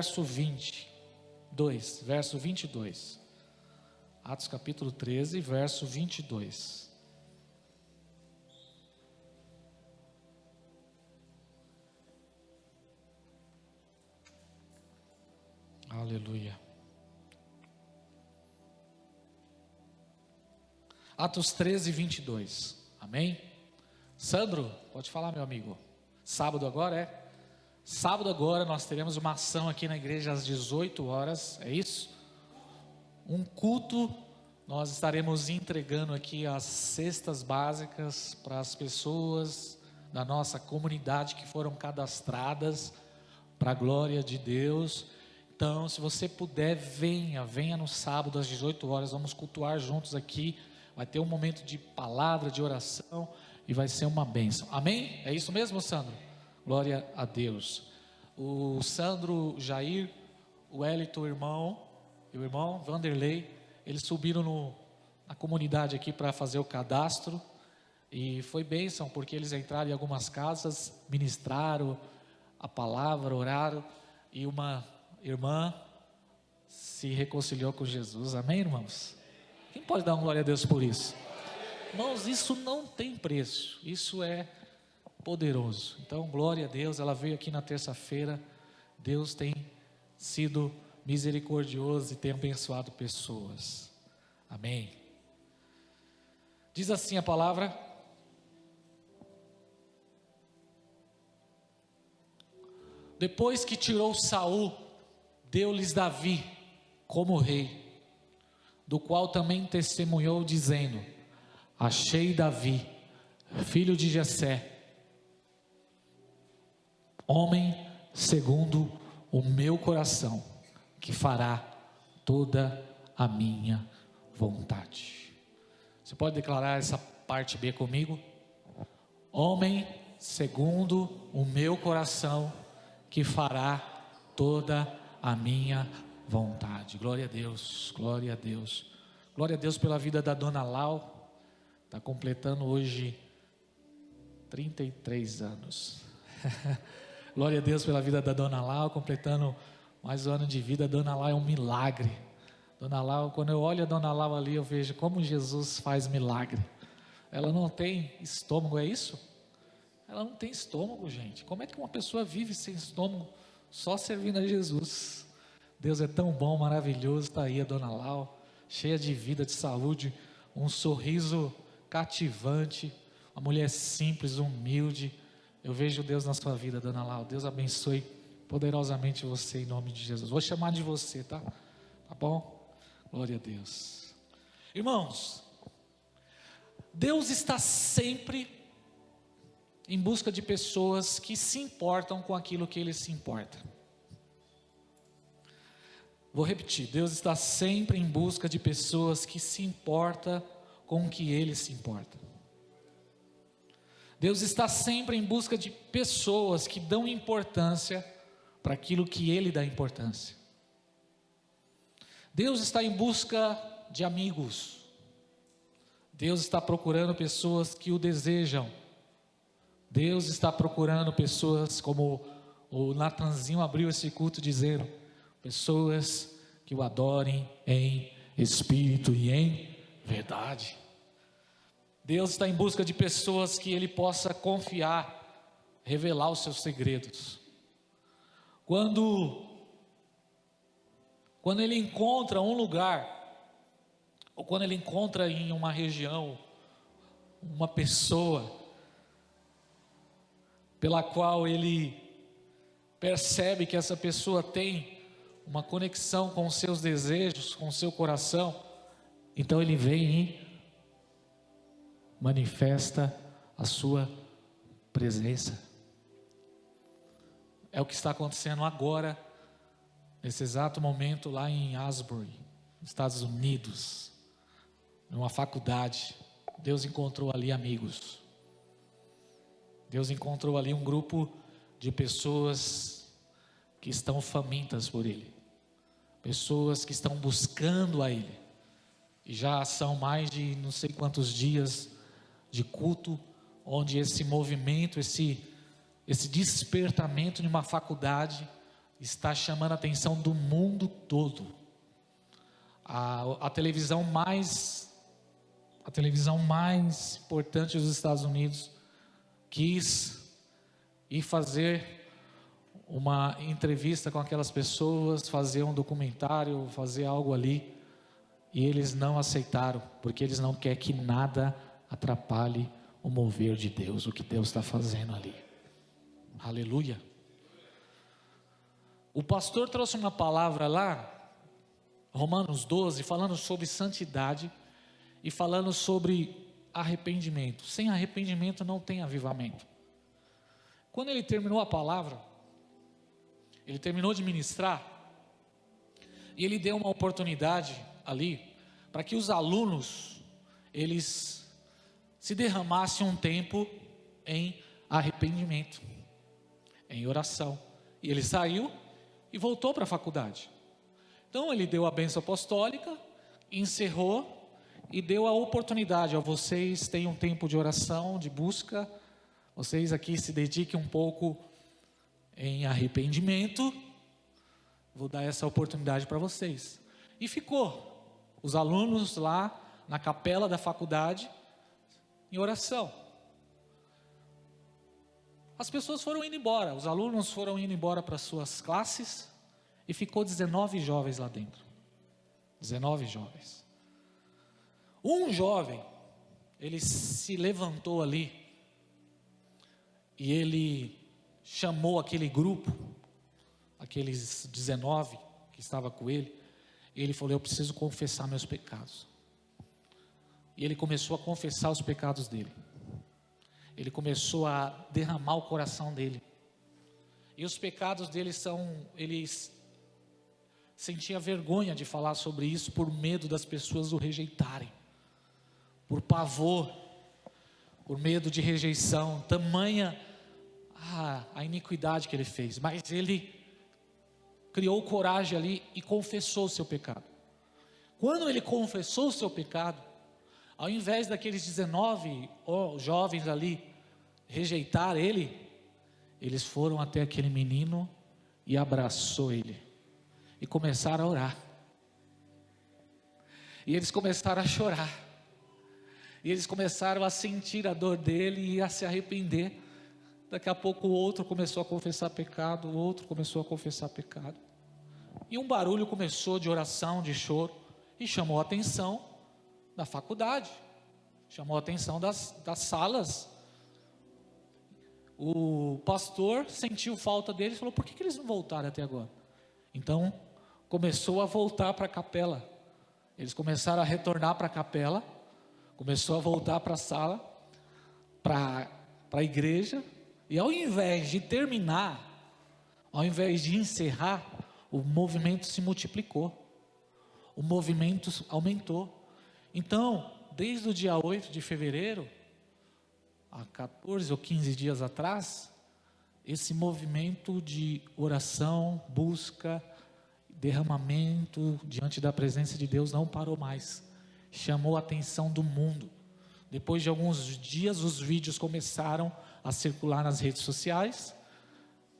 verso 22. Verso 22. Atos capítulo 13, verso 22. Aleluia. Atos 13, 22. Amém? Sandro, pode falar, meu amigo. Sábado agora é? Sábado agora nós teremos uma ação aqui na igreja às 18 horas, é isso? Um culto, nós estaremos entregando aqui as cestas básicas para as pessoas da nossa comunidade que foram cadastradas para a glória de Deus. Então, se você puder, venha no sábado às 18 horas, vamos cultuar juntos aqui, vai ter um momento de palavra, de oração, e vai ser uma bênção, amém? É isso mesmo, Sandro? Glória a Deus. O Sandro, Jair, o Wellington, e o irmão Vanderlei, eles subiram na comunidade aqui para fazer o cadastro, e foi bênção, porque eles entraram em algumas casas, ministraram a palavra, oraram, e uma irmã se reconciliou com Jesus, amém, irmãos? Quem pode dar uma glória a Deus por isso? Irmãos, isso não tem preço, isso é poderoso. Então, glória a Deus, ela veio aqui na terça-feira, Deus tem sido misericordioso e tem abençoado pessoas, amém? Diz assim a palavra: depois que tirou Saul, deu-lhes Davi como rei, do qual também testemunhou dizendo: achei Davi, filho de Jessé, homem segundo o meu coração, que fará toda a minha vontade. Você pode declarar essa parte B comigo? Homem segundo o meu coração, que fará toda a minha vontade. Glória a Deus, glória a Deus. Glória a Deus pela vida da dona Lau, está completando hoje 33 anos. Glória a Deus pela vida da dona Lau, completando mais um ano de vida. Dona Lau é um milagre. Dona Lau, quando eu olho a dona Lau ali, eu vejo como Jesus faz milagre. Ela não tem estômago, é isso? Ela não tem estômago, gente. Como é que uma pessoa vive sem estômago, só servindo a Jesus? Deus é tão bom, maravilhoso. Está aí a dona Lau, cheia de vida, de saúde, um sorriso cativante, uma mulher simples, humilde. Eu vejo Deus na sua vida, dona Lau. Deus abençoe poderosamente você em nome de Jesus. Vou chamar de você, tá? Tá bom? Glória a Deus. Irmãos, Deus está sempre em busca de pessoas que se importam com aquilo que Ele se importa. Vou repetir, Deus está sempre em busca de pessoas que se importam com o que Ele se importa. Deus está sempre em busca de pessoas que dão importância para aquilo que Ele dá importância. Deus está em busca de amigos. Deus está procurando pessoas que o desejam. Deus está procurando pessoas, como o Natanzinho abriu esse culto dizendo, pessoas que o adorem em espírito e em verdade. Deus está em busca de pessoas que Ele possa confiar, revelar os seus segredos. Quando Ele encontra um lugar, ou quando Ele encontra em uma região, uma pessoa, pela qual Ele percebe que essa pessoa tem uma conexão com os seus desejos, com o seu coração, então Ele vem e manifesta a sua presença. É o que está acontecendo agora, nesse exato momento lá em Asbury, nos Estados Unidos, numa faculdade. Deus encontrou ali amigos. Deus encontrou ali um grupo de pessoas que estão famintas por Ele, pessoas que estão buscando a Ele, e já são mais de não sei quantos dias de culto, onde esse movimento, esse despertamento de uma faculdade, está chamando a atenção do mundo todo. A televisão mais importante dos Estados Unidos quis ir fazer uma entrevista com aquelas pessoas, fazer um documentário, fazer algo ali, e eles não aceitaram, porque eles não querem que nada atrapalhe o mover de Deus, o que Deus está fazendo ali. Aleluia. O pastor trouxe uma palavra lá, Romanos 12, falando sobre santidade e falando sobre arrependimento. Sem arrependimento não tem avivamento. Quando ele terminou a palavra, ele terminou de ministrar, e ele deu uma oportunidade ali, para que os alunos, eles se derramassem um tempo em arrependimento, em oração. E ele saiu e voltou para a faculdade. Então ele deu a bênção apostólica, encerrou e deu a oportunidade a vocês, tenham um tempo de oração, de busca, vocês aqui se dediquem um pouco em arrependimento, vou dar essa oportunidade para vocês. E ficou os alunos lá na capela da faculdade, em oração. As pessoas foram indo embora, os alunos foram indo embora para suas classes, e ficou 19 jovens lá dentro. 19 jovens. Um jovem, ele se levantou ali, e ele chamou aquele grupo, aqueles 19 que estavam com ele, e ele falou: eu preciso confessar meus pecados. E ele começou a confessar os pecados dele. Ele começou a derramar o coração dele. E os pecados dele ele sentia vergonha de falar sobre isso por medo das pessoas o rejeitarem. Por pavor, por medo de rejeição, tamanha a iniquidade que ele fez. Mas ele criou coragem ali e confessou o seu pecado. Quando ele confessou o seu pecado, ao invés daqueles 19 jovens ali rejeitar ele, eles foram até aquele menino e abraçou ele e começaram a orar. E eles começaram a chorar. E eles começaram a sentir a dor dele e a se arrepender. Daqui a pouco o outro começou a confessar pecado, o outro começou a confessar pecado. E um barulho começou de oração, de choro, e chamou a atenção da faculdade, chamou a atenção das salas. O pastor sentiu falta deles e falou: por que eles não voltaram até agora? Então começou a voltar para a capela. Eles começaram a retornar para a capela, começou a voltar para a sala, para a igreja. E ao invés de terminar, ao invés de encerrar, o movimento se multiplicou, o movimento aumentou. Então, desde o dia 8 de fevereiro, há 14 ou 15 dias atrás, esse movimento de oração, busca, derramamento diante da presença de Deus não parou mais, chamou a atenção do mundo. Depois de alguns dias, os vídeos começaram a circular nas redes sociais,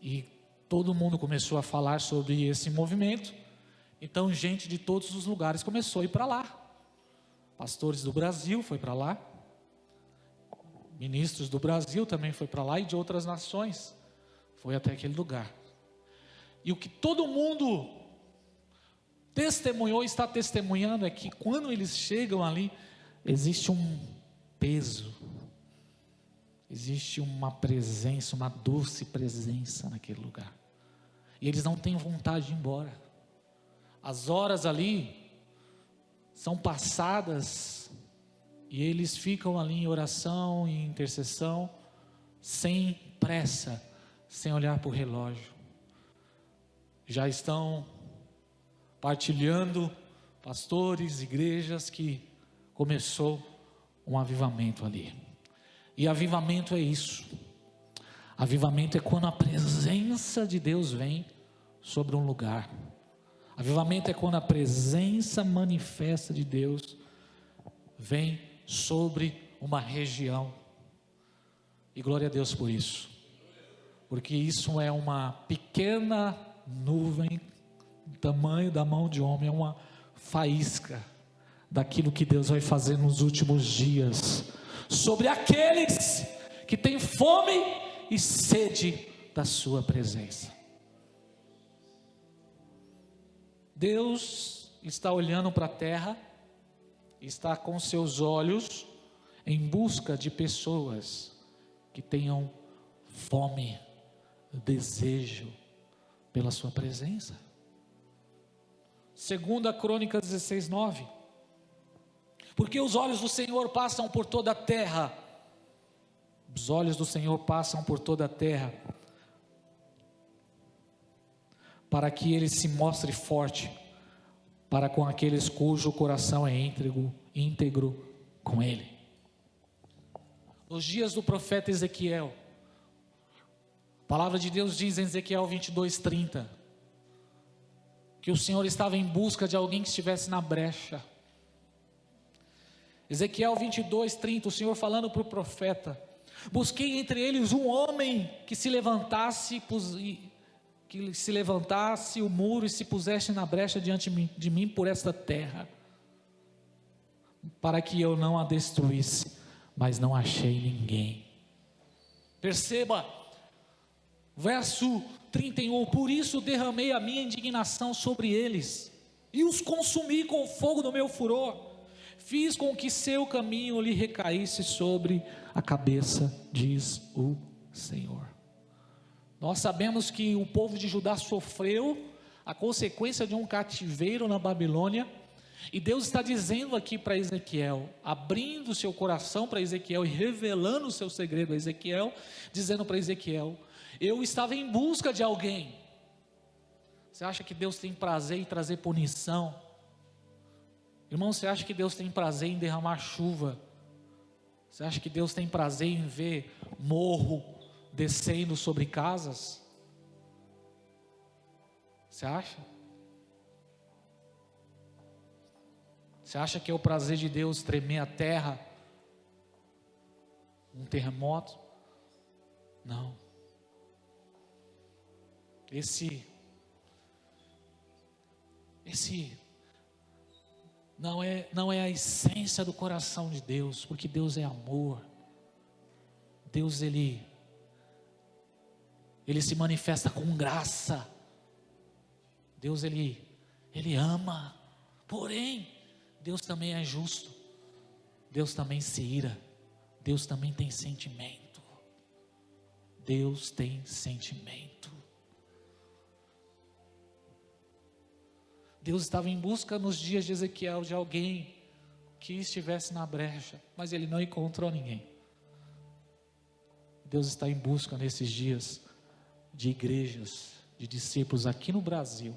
e todo mundo começou a falar sobre esse movimento. Então gente de todos os lugares começou a ir para lá. Pastores do Brasil foi para lá, ministros do Brasil também foi para lá, e de outras nações, foi até aquele lugar. E o que todo mundo testemunhou, está testemunhando, é que quando eles chegam ali, existe um peso, existe uma presença, uma doce presença naquele lugar, e eles não têm vontade de ir embora. As horas ali são passadas, e eles ficam ali em oração e intercessão, sem pressa, sem olhar para o relógio. Já estão partilhando, pastores, igrejas, que começou um avivamento ali. E avivamento é isso. Avivamento é quando a presença de Deus vem sobre um lugar. Avivamento é quando a presença manifesta de Deus vem sobre uma região. E glória a Deus por isso. Porque isso é uma pequena nuvem do tamanho da mão de homem, é uma faísca daquilo que Deus vai fazer nos últimos dias, sobre aqueles que têm fome e sede da sua presença. Deus está olhando para a terra, está com seus olhos em busca de pessoas que tenham fome, desejo pela sua presença. Segunda Crônicas 16:9. Porque os olhos do Senhor passam por toda a terra. Os olhos do Senhor passam por toda a terra, para que Ele se mostre forte, para com aqueles cujo coração é íntegro com Ele. Nos dias do profeta Ezequiel, a palavra de Deus diz em Ezequiel 22:30, que o Senhor estava em busca de alguém que estivesse na brecha. Ezequiel 22:30, o Senhor falando para o profeta: busquei entre eles um homem que se levantasse o muro e se pusesse na brecha diante de mim por esta terra, para que eu não a destruísse, mas não achei ninguém. Perceba, verso 31, por isso derramei a minha indignação sobre eles, e os consumi com o fogo do meu furor, fiz com que seu caminho lhe recaísse sobre a cabeça, diz o Senhor. Nós sabemos que o povo de Judá sofreu a consequência de um cativeiro na Babilônia, e Deus está dizendo aqui para Ezequiel, abrindo seu coração para Ezequiel e revelando o seu segredo a Ezequiel, dizendo para Ezequiel: eu estava em busca de alguém. Você acha que Deus tem prazer em trazer punição? Irmão, você acha que Deus tem prazer em derramar chuva? Você acha que Deus tem prazer em ver morro descendo sobre casas? Você acha? Você acha que é o prazer de Deus tremer a terra? Um terremoto? Não. Esse não é a essência do coração de Deus, porque Deus é amor. Deus ele se manifesta com graça. Deus ele ama. Porém, Deus também é justo. Deus também se ira. Deus também tem sentimento. Deus tem sentimento. Deus estava em busca nos dias de Ezequiel de alguém que estivesse na brecha, mas ele não encontrou ninguém. Deus está em busca nesses dias de igrejas, de discípulos aqui no Brasil,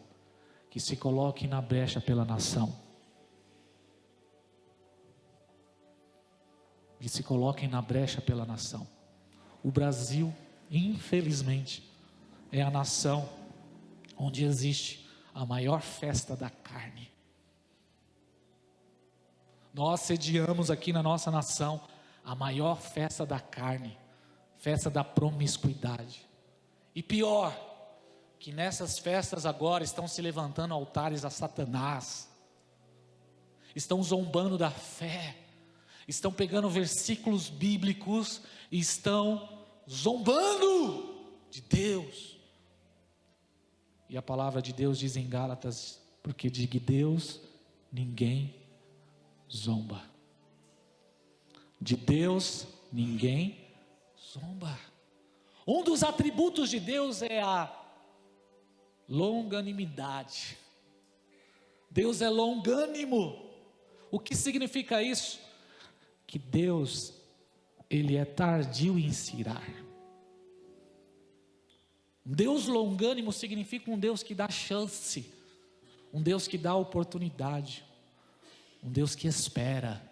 que se coloquem na brecha pela nação. Que se coloquem na brecha pela nação. O Brasil, infelizmente, é a nação onde existe a maior festa da carne. Nós sediamos aqui na nossa nação a maior festa da carne, festa da promiscuidade. E pior, que nessas festas agora estão se levantando altares a Satanás, estão zombando da fé, estão pegando versículos bíblicos e estão zombando de Deus. E a palavra de Deus diz em Gálatas, porque de Deus ninguém zomba. De Deus ninguém zomba. Um dos atributos de Deus é a longanimidade. Deus é longânimo. O que significa isso? Que Deus, ele é tardio em se irar. Deus longânimo significa um Deus que dá chance, um Deus que dá oportunidade, um Deus que espera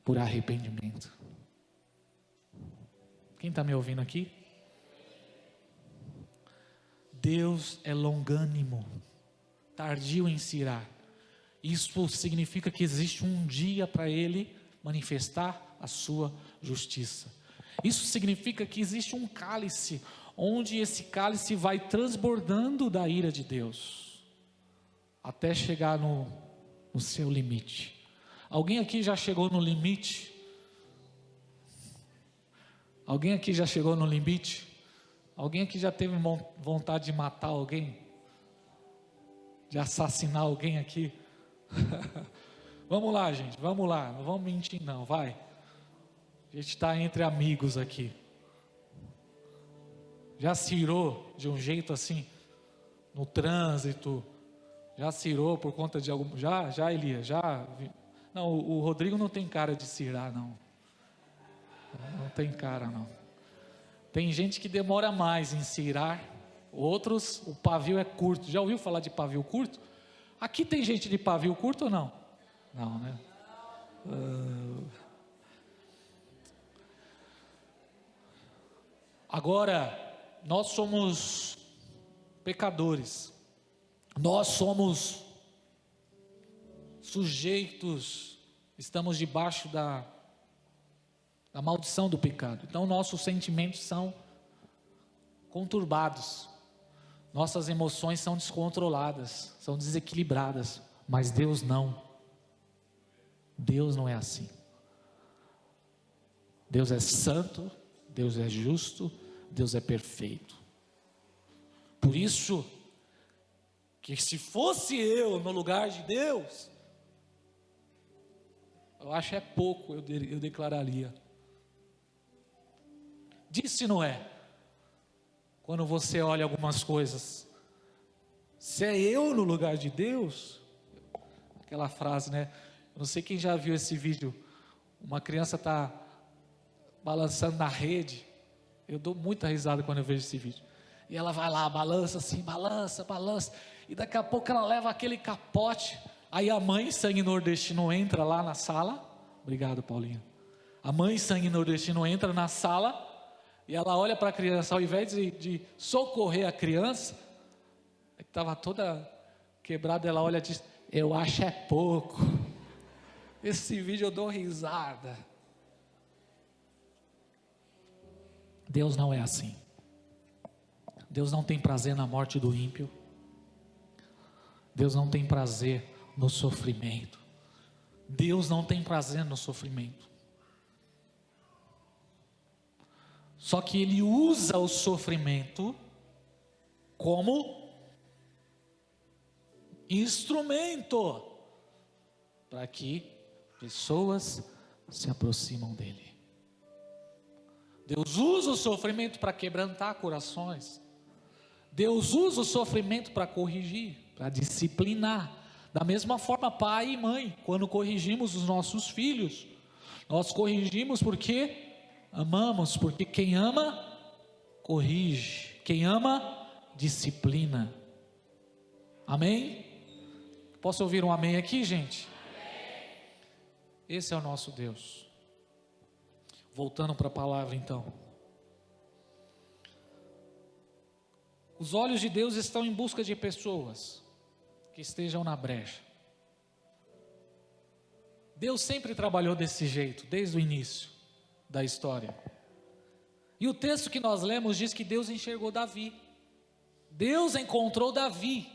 por arrependimento. Quem está me ouvindo aqui? Deus é longânimo, tardio em se irar. Isso significa que existe um dia para Ele manifestar a sua justiça. Isso significa que existe um cálice, onde esse cálice vai transbordando da ira de Deus, até chegar no seu limite. Alguém aqui já chegou no limite? Alguém aqui já chegou no limite? Alguém aqui já teve vontade de matar alguém? De assassinar alguém aqui? Vamos lá, gente, vamos lá, não vamos mentir não, vai. A gente está entre amigos aqui. Já se irou de um jeito assim, no trânsito? Já se irou por conta de algum... Já Elias, já... Não, o Rodrigo não tem cara de se irar, não. Não tem cara, não. Tem gente que demora mais em se irar, outros, o pavio é curto. Já ouviu falar de pavio curto? Aqui tem gente de pavio curto ou não? Não, né? Agora, nós somos pecadores, nós somos sujeitos, estamos debaixo da maldição do pecado. Então nossos sentimentos são conturbados, nossas emoções são descontroladas, são desequilibradas, mas Deus não. Deus não é assim. Deus é santo, Deus é justo, Deus é perfeito. Por isso que se fosse eu no lugar de Deus, eu acho é pouco, eu declararia. Disse Noé, quando você olha algumas coisas, se é eu no lugar de Deus, aquela frase, né? Eu não sei quem já viu esse vídeo, uma criança está balançando na rede, eu dou muita risada quando eu vejo esse vídeo, e ela vai lá, balança assim, balança, e daqui a pouco ela leva aquele capote, aí a mãe sangue nordestino entra lá na sala, obrigado Paulinho, a mãe sangue nordestino entra na sala, e ela olha para a criança, ao invés de socorrer a criança, que estava toda quebrada, ela olha e diz, eu acho é pouco. Esse vídeo eu dou risada. Deus não é assim. Deus não tem prazer na morte do ímpio. Deus não tem prazer no sofrimento. Deus não tem prazer no sofrimento. Só que Ele usa o sofrimento como instrumento para que pessoas se aproximam dEle. Deus usa o sofrimento para quebrantar corações. Deus usa o sofrimento para corrigir, para disciplinar. Da mesma forma, pai e mãe, quando corrigimos os nossos filhos, nós corrigimos porque amamos, porque quem ama, corrige. Quem ama, disciplina. Amém? Posso ouvir um amém aqui, gente? Amém. Esse é o nosso Deus. Voltando para a palavra então. Os olhos de Deus estão em busca de pessoas que estejam na brecha. Deus sempre trabalhou desse jeito, desde o início da história. E o texto que nós lemos diz que Deus enxergou Davi. Deus encontrou Davi.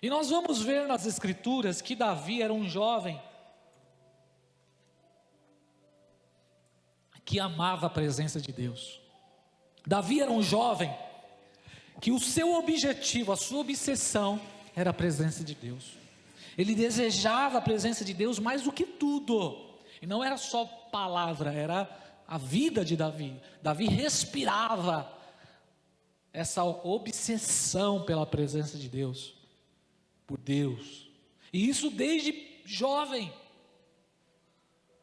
E nós vamos ver nas escrituras que Davi era um jovem que amava a presença de Deus. Davi era um jovem que o seu objetivo, a sua obsessão era a presença de Deus. Ele desejava a presença de Deus mais do que tudo. E não era só palavra, era a vida de Davi. Davi respirava essa obsessão pela presença de Deus, por Deus. E isso desde jovem.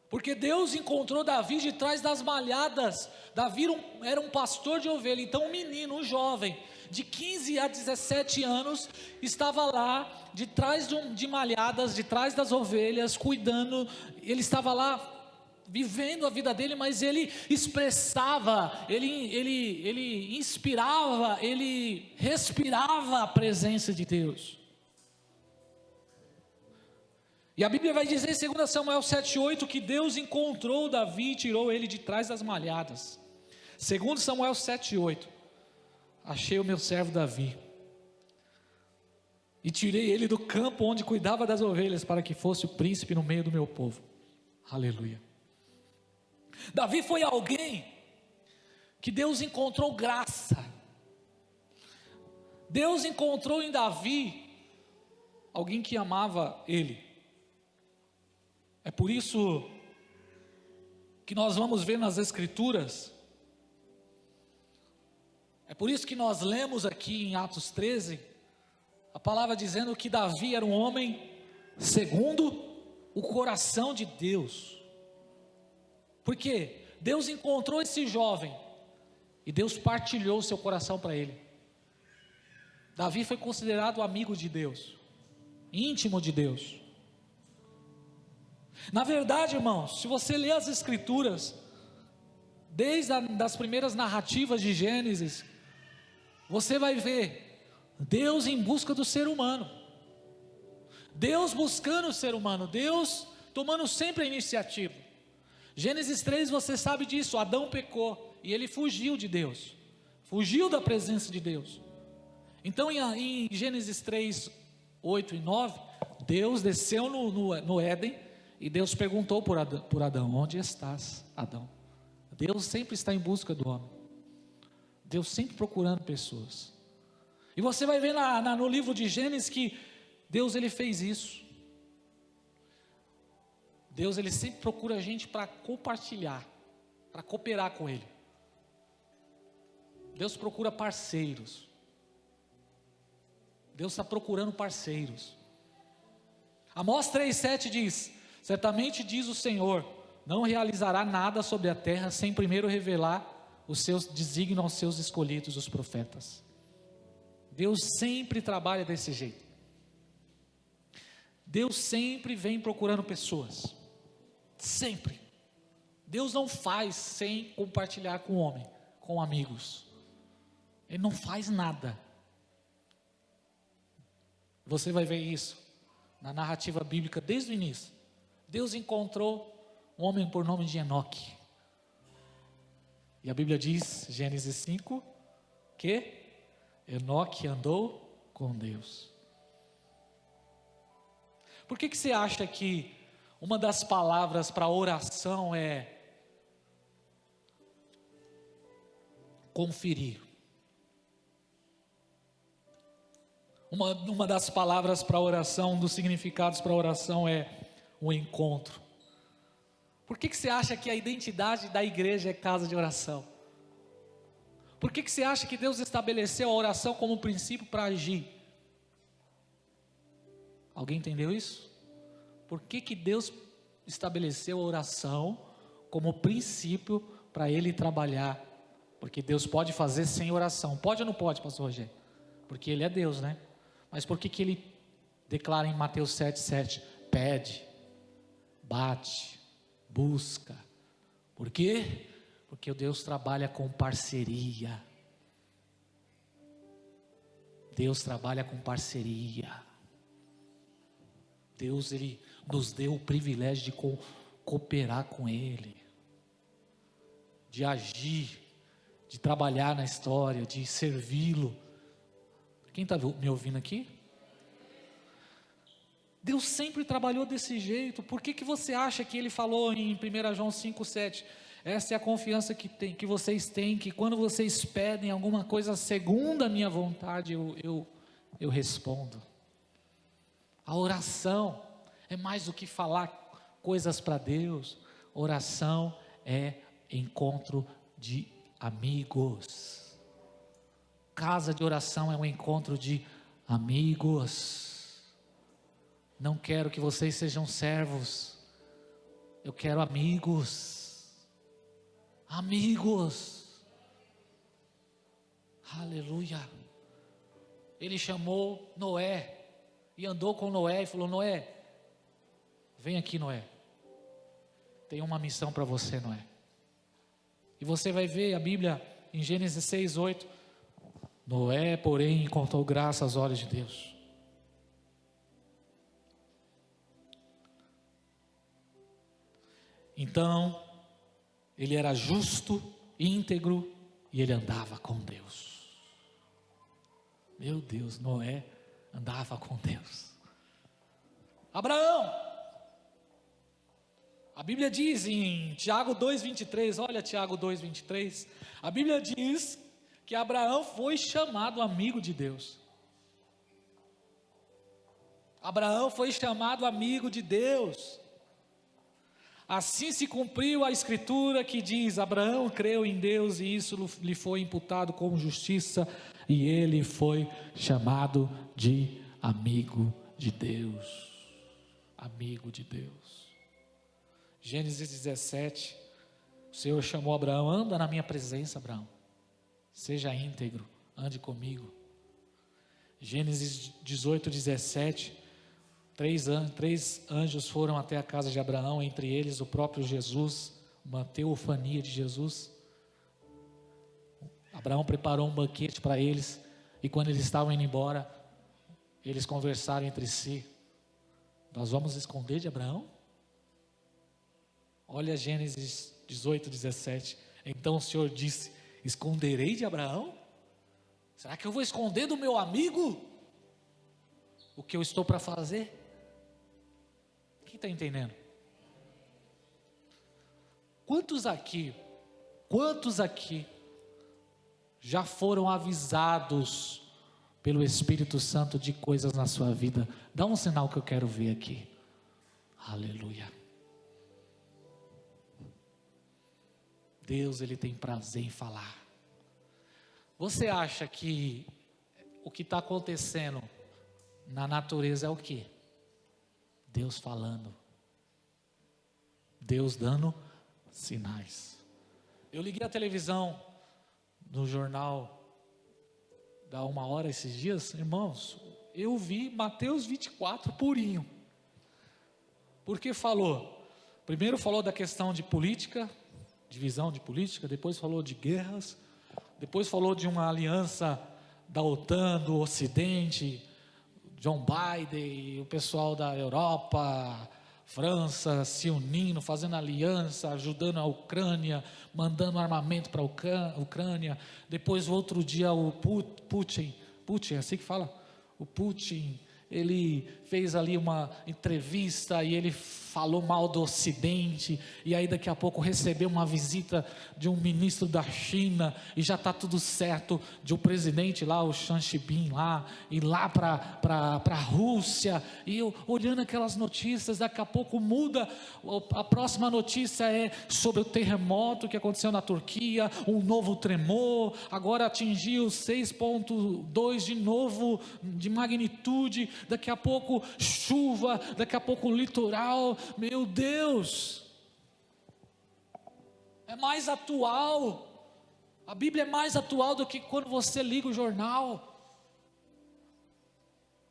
Porque Deus encontrou Davi de trás das malhadas. Davi era um pastor de ovelha. Então um menino, um jovem, de 15 a 17 anos, estava lá, de trás de malhadas, de trás das ovelhas, cuidando. Ele estava lá, vivendo a vida dele, mas ele expressava, ele inspirava, ele respirava a presença de Deus. E a Bíblia vai dizer em 2 Samuel 7,8 que Deus encontrou Davi e tirou ele de trás das malhadas. 2 Samuel 7,8: achei o meu servo Davi e tirei ele do campo onde cuidava das ovelhas, para que fosse o príncipe no meio do meu povo. Aleluia. Davi foi alguém que Deus encontrou graça. Deus encontrou em Davi alguém que amava ele. É por isso que nós vamos ver nas Escrituras, é por isso que nós lemos aqui em Atos 13, a palavra dizendo que Davi era um homem segundo o coração de Deus. Porque Deus encontrou esse jovem e Deus partilhou o seu coração para ele. Davi foi considerado amigo de Deus, íntimo de Deus. Na verdade, irmãos, se você ler as Escrituras, desde das primeiras narrativas de Gênesis, você vai ver Deus em busca do ser humano, Deus buscando o ser humano, Deus tomando sempre a iniciativa. Gênesis 3, você sabe disso, Adão pecou e ele fugiu de Deus, fugiu da presença de Deus. Então em Gênesis 3, 8 e 9, Deus desceu no Éden e Deus perguntou por Adão: onde estás, Adão? Deus sempre está em busca do homem, Deus sempre procurando pessoas. E você vai ver no livro de Gênesis que Deus ele fez isso. Deus ele sempre procura a gente para compartilhar, para cooperar com Ele. Deus procura parceiros. Deus está procurando parceiros. Amós 3,7 diz: certamente diz o Senhor, não realizará nada sobre a terra sem primeiro revelar os seus desígnios aos seus escolhidos, os profetas. Deus sempre trabalha desse jeito. Deus sempre vem procurando pessoas. Sempre. Deus não faz sem compartilhar com o homem, com amigos. Ele não faz nada. Você vai ver isso na narrativa bíblica desde o início. Deus encontrou um homem por nome de Enoque. E a Bíblia diz, Gênesis 5, que Enoque andou com Deus. Por que você acha que uma das palavras para oração é conferir? Uma das palavras para oração, um dos significados para oração é o encontro. Por que você acha que a identidade da igreja é casa de oração? Por que você acha que Deus estabeleceu a oração como princípio para agir? Alguém entendeu isso? Por que Deus estabeleceu a oração como princípio para Ele trabalhar? Porque Deus pode fazer sem oração. Pode ou não pode, pastor Rogério? Porque Ele é Deus, né? Mas por que Ele declara em Mateus 7,7? Pede, bate, busca. Por quê? Porque Deus trabalha com parceria. Deus trabalha com parceria. Deus ele nos deu o privilégio de cooperar com Ele, de agir, de trabalhar na história, de servi-lo. Quem está me ouvindo aqui? Deus sempre trabalhou desse jeito. Por que você acha que Ele falou em 1 João 5,7? Essa é a confiança que vocês têm, que quando vocês pedem alguma coisa segundo a minha vontade, eu respondo. A oração é mais do que falar coisas para Deus. Oração é encontro de amigos. Casa de oração é um encontro de amigos. Não quero que vocês sejam servos, eu quero amigos. Amigos. Aleluia. Ele chamou Noé e andou com Noé e falou: Noé, vem aqui, Noé, tem uma missão para você, Noé. E você vai ver a Bíblia em Gênesis 6:8. Noé, porém, encontrou graça aos olhos de Deus. Então, ele era justo, íntegro e ele andava com Deus. Meu Deus, Noé andava com Deus. Abraão, a Bíblia diz em Tiago 2,23, olha Tiago 2,23, a Bíblia diz que Abraão foi chamado amigo de Deus. Abraão foi chamado amigo de Deus. Assim se cumpriu a escritura que diz: Abraão creu em Deus e isso lhe foi imputado como justiça, e ele foi chamado de amigo de Deus. Amigo de Deus. Gênesis 17, o Senhor chamou Abraão: anda na minha presença, Abraão, seja íntegro, ande comigo. Gênesis 18, 17, três anjos foram até a casa de Abraão, entre eles o próprio Jesus, uma teofania de Jesus. Abraão preparou um banquete para eles, e quando eles estavam indo embora, eles conversaram entre si: nós vamos esconder de Abraão? Olha Gênesis 18, 17. Então o Senhor disse: esconderei de Abraão? Será que eu vou esconder do meu amigo o que eu estou para fazer? Quem está entendendo? Quantos aqui já foram avisados pelo Espírito Santo de coisas na sua vida? Dá um sinal que eu quero ver aqui. Aleluia. Deus, Ele tem prazer em falar. Você acha que o que está acontecendo na natureza é o quê? Deus falando, Deus dando sinais. Eu liguei a televisão no jornal da 1h esses dias, irmãos, eu vi Mateus 24 purinho, porque primeiro falou da questão de política, divisão de política, depois falou de guerras, depois falou de uma aliança da OTAN, do Ocidente, John Biden, o pessoal da Europa, França se unindo, fazendo aliança, ajudando a Ucrânia, mandando armamento para a Ucrânia. Depois, outro dia, o Putin, é assim que fala? O Putin, ele fez ali uma entrevista e ele falou mal do Ocidente, e aí daqui a pouco recebeu uma visita de um ministro da China, e já está tudo certo, de um presidente lá, o Xi Jinping lá, ir lá para a Rússia, e eu olhando aquelas notícias, daqui a pouco muda, a próxima notícia é sobre o terremoto que aconteceu na Turquia, um novo tremor, agora atingiu 6,2 de novo, de magnitude, daqui a pouco chuva, daqui a pouco litoral. Meu Deus, é mais atual, a Bíblia é mais atual do que quando você liga o jornal.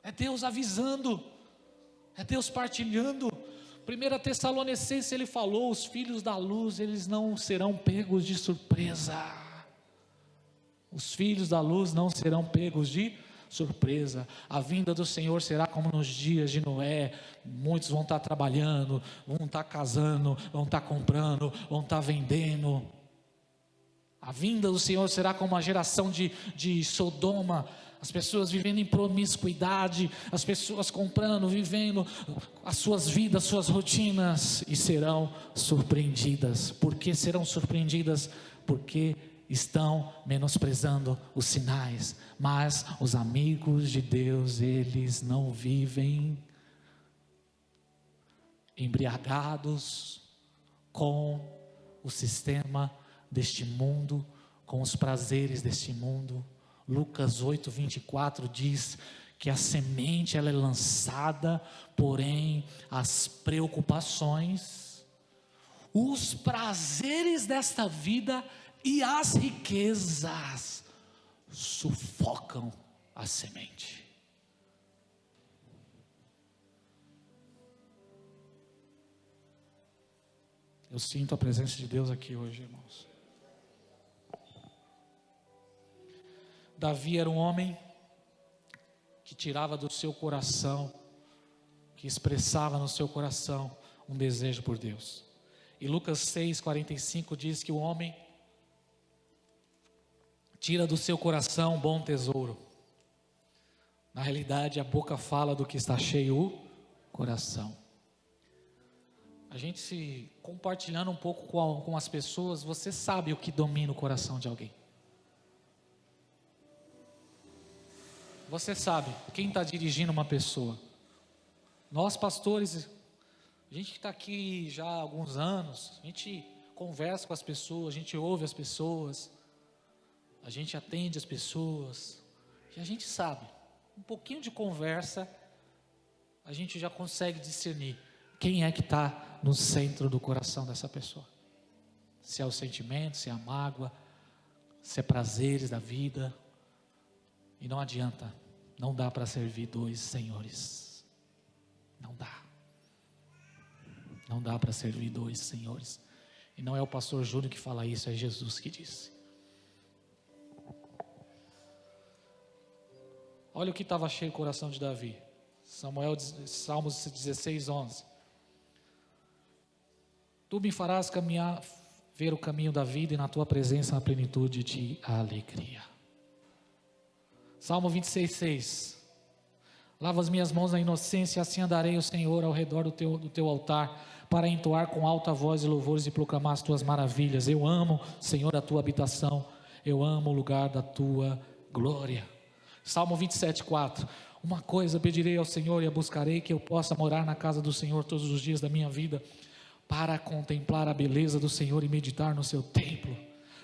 É Deus avisando, é Deus partilhando. 1 Tessalonicenses ele falou: os filhos da luz, eles não serão pegos de surpresa. Os filhos da luz não serão pegos de surpresa. A vinda do Senhor será como nos dias de Noé. Muitos vão estar trabalhando, vão estar casando, vão estar comprando, vão estar vendendo. A vinda do Senhor será como a geração de Sodoma. As pessoas vivendo em promiscuidade, as pessoas comprando, vivendo as suas vidas, suas rotinas, e serão surpreendidas. Por que serão surpreendidas? Porque estão menosprezando os sinais. Mas os amigos de Deus, eles não vivem embriagados com o sistema deste mundo, com os prazeres deste mundo. Lucas 8:24 diz que a semente ela é lançada, porém as preocupações, os prazeres desta vida e as riquezas sufocam a semente. Eu sinto a presença de Deus aqui hoje, irmãos. Davi era um homem que tirava do seu coração, que expressava no seu coração um desejo por Deus. E Lucas 6,45 diz que o homem tira do seu coração um bom tesouro. Na realidade, a boca fala do que está cheio o coração. A gente se compartilhando um pouco com as pessoas, você sabe o que domina o coração de alguém. Você sabe quem está dirigindo uma pessoa. Nós pastores, a gente que está aqui já há alguns anos, a gente conversa com as pessoas, a gente ouve as pessoas, a gente atende as pessoas, e a gente sabe, um pouquinho de conversa, a gente já consegue discernir quem é que está no centro do coração dessa pessoa. Se é o sentimento, se é a mágoa, se é prazeres da vida. E não adianta, não dá para servir dois senhores. Não dá. Não dá para servir dois senhores. E não é o pastor Júnior que fala isso, é Jesus que disse. Olha o que estava cheio o coração de Davi. Salmos 16, 11. Tu me farás caminhar, ver o caminho da vida, e na tua presença a plenitude de alegria. Salmo 26, 6. Lava as minhas mãos na inocência, assim andarei, o Senhor, ao redor do teu altar, para entoar com alta voz e louvores e proclamar as tuas maravilhas. Eu amo, Senhor, a tua habitação, eu amo o lugar da tua glória. Salmo 27, 4. Uma coisa pedirei ao Senhor e a buscarei, que eu possa morar na casa do Senhor todos os dias da minha vida, para contemplar a beleza do Senhor e meditar no seu templo.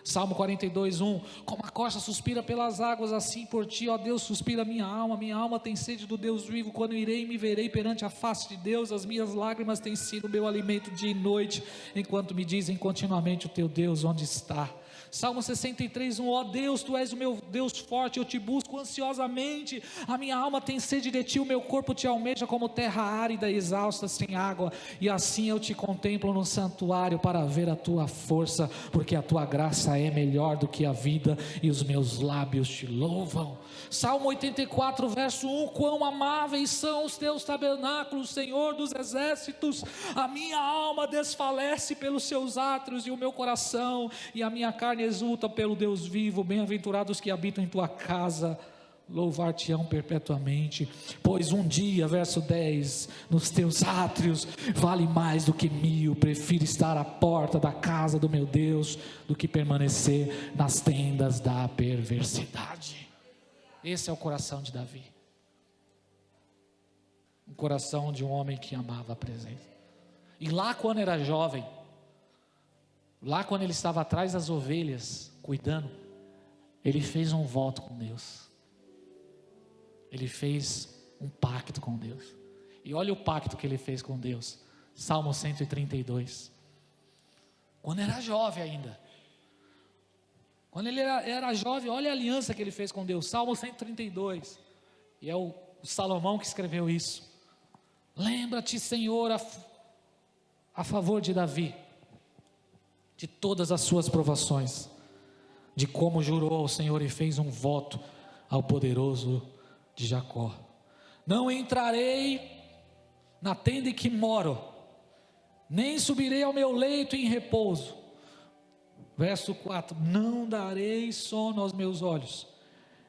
Salmo 42, 1. Como a corça suspira pelas águas, assim por ti, ó Deus, suspira minha alma tem sede do Deus vivo. Quando irei e me verei perante a face de Deus, as minhas lágrimas têm sido meu alimento dia e noite, enquanto me dizem continuamente: o teu Deus onde está? Salmo 63, 1. Ó Deus, tu és o meu Deus forte, eu te busco ansiosamente, a minha alma tem sede de ti, o meu corpo te almeja como terra árida e exausta sem água, e assim eu te contemplo no santuário para ver a tua força, porque a tua graça é melhor do que a vida, e os meus lábios te louvam. Salmo 84, verso 1. Quão amáveis são os teus tabernáculos, Senhor dos exércitos, a minha alma desfalece pelos seus átrios, e o meu coração e a minha carne exulta pelo Deus vivo. Bem-aventurados que habitam em tua casa, louvar-te-ão perpetuamente, pois um dia, verso 10, nos teus átrios vale mais do que 1000, prefiro estar à porta da casa do meu Deus, do que permanecer nas tendas da perversidade. Esse é o coração de Davi, um coração de um homem que amava a presença. E lá quando era jovem, lá quando ele estava atrás das ovelhas, cuidando, ele fez um voto com Deus. Ele fez um pacto com Deus. E olha o pacto que ele fez com Deus. Salmo 132. Quando era jovem ainda. Quando ele era jovem, olha a aliança que ele fez com Deus. Salmo 132. E é o Salomão que escreveu isso. Lembra-te, Senhor, a favor de Davi, de todas as suas provações, de como jurou ao Senhor e fez um voto ao poderoso de Jacó. Não entrarei na tenda em que moro, nem subirei ao meu leito em repouso. Verso 4. Não darei sono aos meus olhos,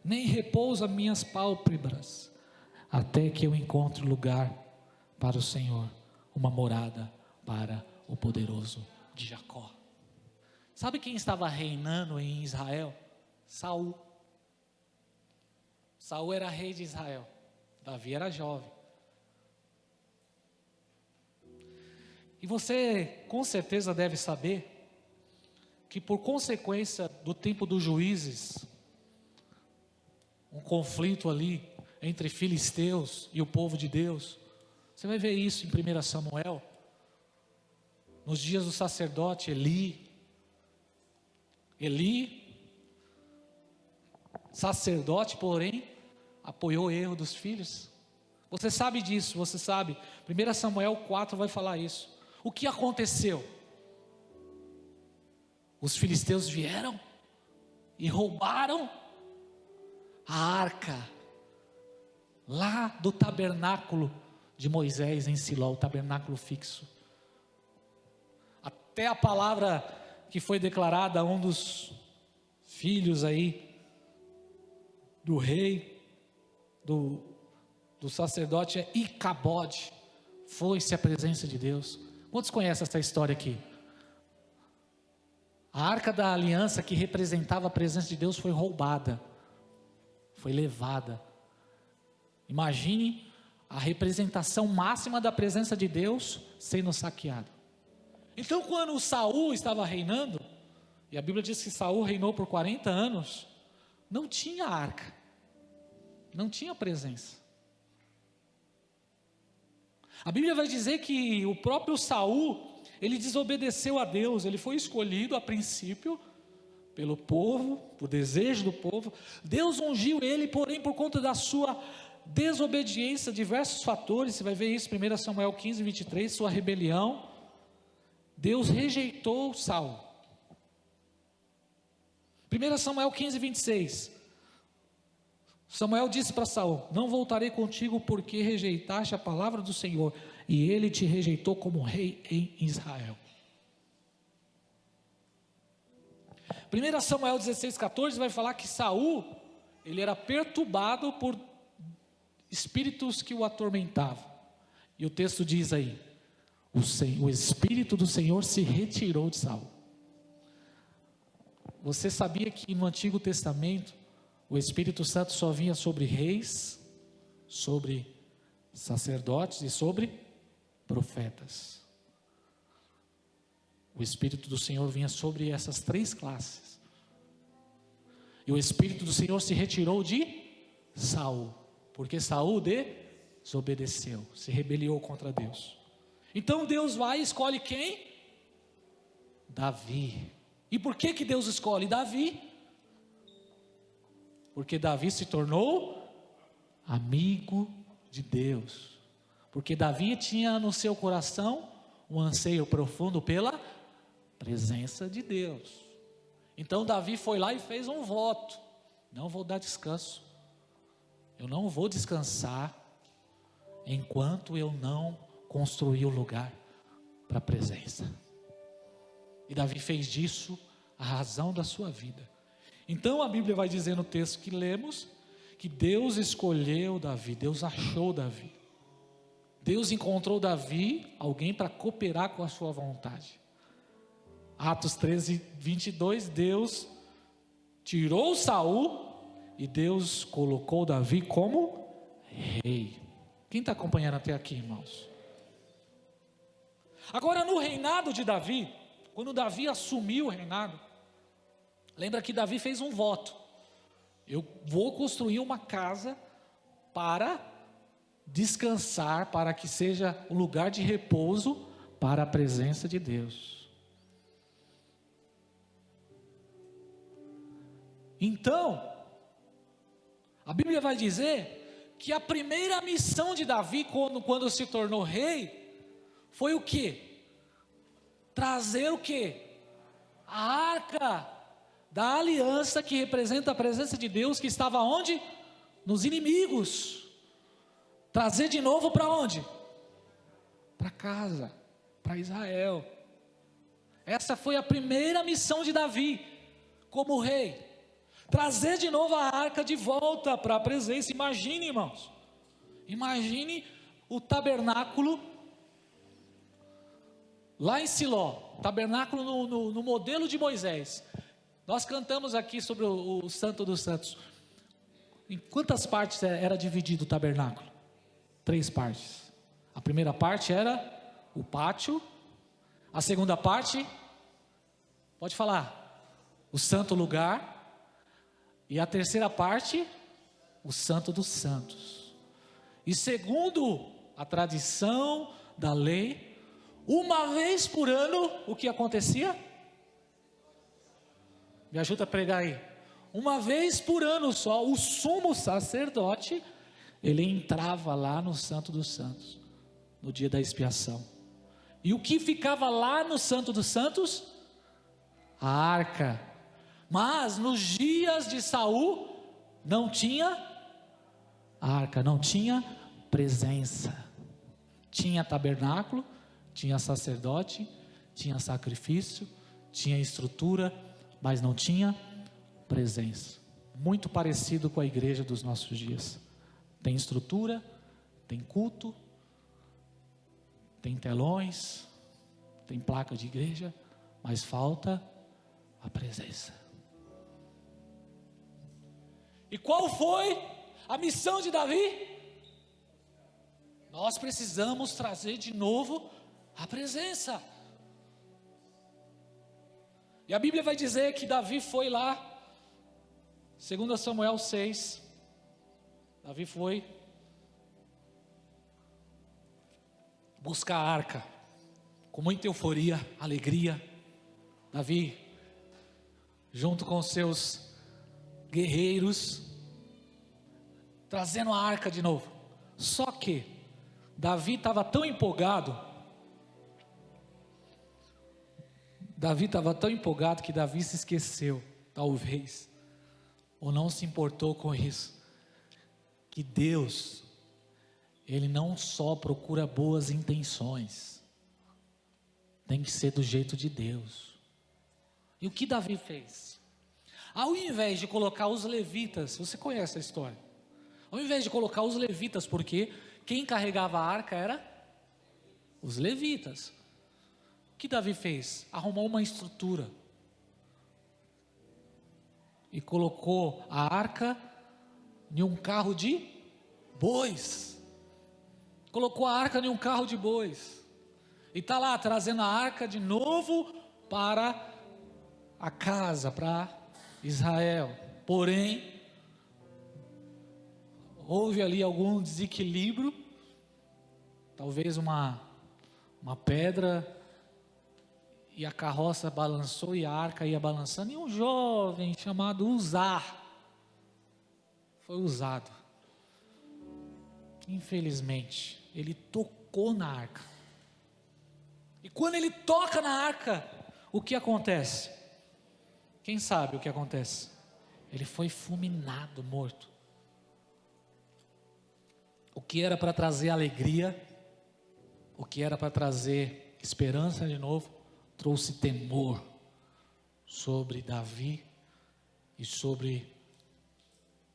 nem repouso às minhas pálpebras, até que eu encontre lugar para o Senhor, uma morada para o poderoso de Jacó. Sabe quem estava reinando em Israel? Saul. Saul era rei de Israel. Davi era jovem. E você com certeza deve saber que, por consequência do tempo dos juízes, um conflito ali entre filisteus e o povo de Deus. Você vai ver isso em 1 Samuel, nos dias do sacerdote Eli, sacerdote, porém, apoiou o erro dos filhos. Você sabe disso, você sabe. 1 Samuel 4 vai falar isso. O que aconteceu? Os filisteus vieram e roubaram a arca lá do tabernáculo de Moisés em Siló, o tabernáculo fixo. até a palavra que foi declarada a um dos filhos aí, do rei, do sacerdote, é Icabode, foi-se a presença de Deus. Quantos conhecem essa história aqui? A arca da aliança, que representava a presença de Deus, foi roubada, foi levada. Imagine a representação máxima da presença de Deus sendo saqueada. Então, quando Saul estava reinando, e a Bíblia diz que Saul reinou por 40 anos, não tinha arca, não tinha presença. A Bíblia vai dizer que o próprio Saul, ele desobedeceu a Deus. Ele foi escolhido a princípio pelo povo, por desejo do povo. Deus ungiu ele, porém por conta da sua desobediência, diversos fatores, você vai ver isso em 1 Samuel 15, 23, sua rebelião, Deus rejeitou Saul. 1 Samuel 15, 26, Samuel disse para Saul: não voltarei contigo porque rejeitaste a palavra do Senhor, e ele te rejeitou como rei em Israel. 1 Samuel 16, 14 vai falar que Saul, ele era perturbado por espíritos que o atormentavam, e o texto diz aí, o Espírito do Senhor se retirou de Saul. Você sabia que no Antigo Testamento, o Espírito Santo só vinha sobre reis, sobre sacerdotes e sobre profetas? O Espírito do Senhor vinha sobre essas três classes, e o Espírito do Senhor se retirou de Saul, porque Saul desobedeceu, se rebeliou contra Deus. Então Deus vai e escolhe quem? Davi. E por que Deus escolhe Davi? Porque Davi se tornou amigo de Deus, porque Davi tinha no seu coração um anseio profundo pela presença de Deus. Então Davi foi lá e fez um voto: não vou dar descanso, eu não vou descansar enquanto eu não construir o lugar para a presença. E Davi fez disso a razão da sua vida. Então a Bíblia vai dizer no texto que lemos, que Deus escolheu Davi, Deus achou Davi, Deus encontrou Davi, alguém para cooperar com a sua vontade. Atos 13, 22, Deus tirou Saul e Deus colocou Davi como rei. Quem está acompanhando até aqui, irmãos? Agora, no reinado de Davi, quando Davi assumiu o reinado, lembra que Davi fez um voto: eu vou construir uma casa para descansar, para que seja um lugar de repouso para a presença de Deus. Então, a Bíblia vai dizer que a primeira missão de Davi, quando se tornou rei, foi o quê? Trazer o quê? A arca da aliança, que representa a presença de Deus, que estava onde? Nos inimigos. Trazer de novo para onde? Para casa, para Israel. Essa foi a primeira missão de Davi, como rei. Trazer de novo a arca de volta para a presença. Imagine, irmãos, imagine o tabernáculo lá em Siló, tabernáculo no modelo de Moisés. Nós cantamos aqui sobre o Santo dos Santos. Em quantas partes era dividido o tabernáculo? 3 partes. A primeira parte era o pátio. A segunda parte, pode falar, o santo lugar. E a terceira parte, o Santo dos Santos. E segundo a tradição da lei, uma vez por ano, o que acontecia? Me ajuda a pregar aí. Uma vez por ano só, o sumo sacerdote, ele entrava lá no Santo dos Santos, no dia da expiação. E o que ficava lá no Santo dos Santos? A arca. Mas nos dias de Saul, não tinha arca, não tinha presença. Tinha tabernáculo, tinha sacerdote, tinha sacrifício, tinha estrutura, mas não tinha presença. Muito parecido com a igreja dos nossos dias. Tem estrutura, tem culto, tem telões, tem placa de igreja, mas falta a presença. E qual foi a missão de Davi? Nós precisamos trazer de novo a presença. E a Bíblia vai dizer que Davi foi lá, 2 Samuel 6, Davi foi buscar a arca, com muita euforia, alegria. Davi, junto com seus guerreiros, trazendo a arca de novo. Só que Davi estava tão empolgado, que Davi se esqueceu, talvez, ou não se importou com isso, que Deus, Ele não só procura boas intenções, tem que ser do jeito de Deus. E o que Davi fez? Ao invés de colocar os levitas, você conhece a história, ao invés de colocar os levitas, porque quem carregava a arca era os levitas, o que Davi fez? Arrumou uma estrutura e colocou a arca em um carro de bois. Colocou a arca em um carro de bois. E está lá trazendo a arca de novo para a casa, para Israel. Porém, houve ali algum desequilíbrio, talvez uma pedra, e a carroça balançou e a arca ia balançando, e um jovem chamado Uzá foi usado. Infelizmente, ele tocou na arca. E quando ele toca na arca, o que acontece? Quem sabe o que acontece? Ele foi fulminado, morto. O que era para trazer alegria, o que era para trazer esperança de novo, trouxe temor sobre Davi e sobre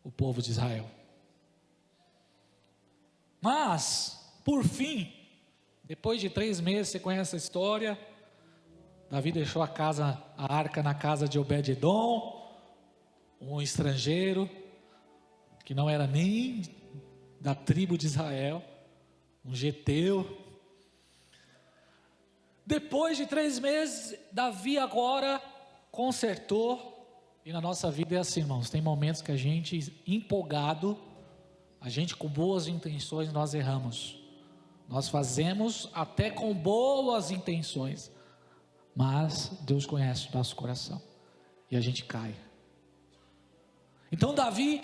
o povo de Israel. Mas, por fim, depois de 3 meses, você conhece a história, Davi deixou a arca na casa de Obed-edom, um estrangeiro, que não era nem da tribo de Israel, um geteu. Depois de 3 meses, Davi agora consertou, e na nossa vida é assim, irmãos, tem momentos que a gente empolgado, a gente com boas intenções, nós erramos. Nós fazemos até com boas intenções, mas Deus conhece o nosso coração, e a gente cai. Então Davi,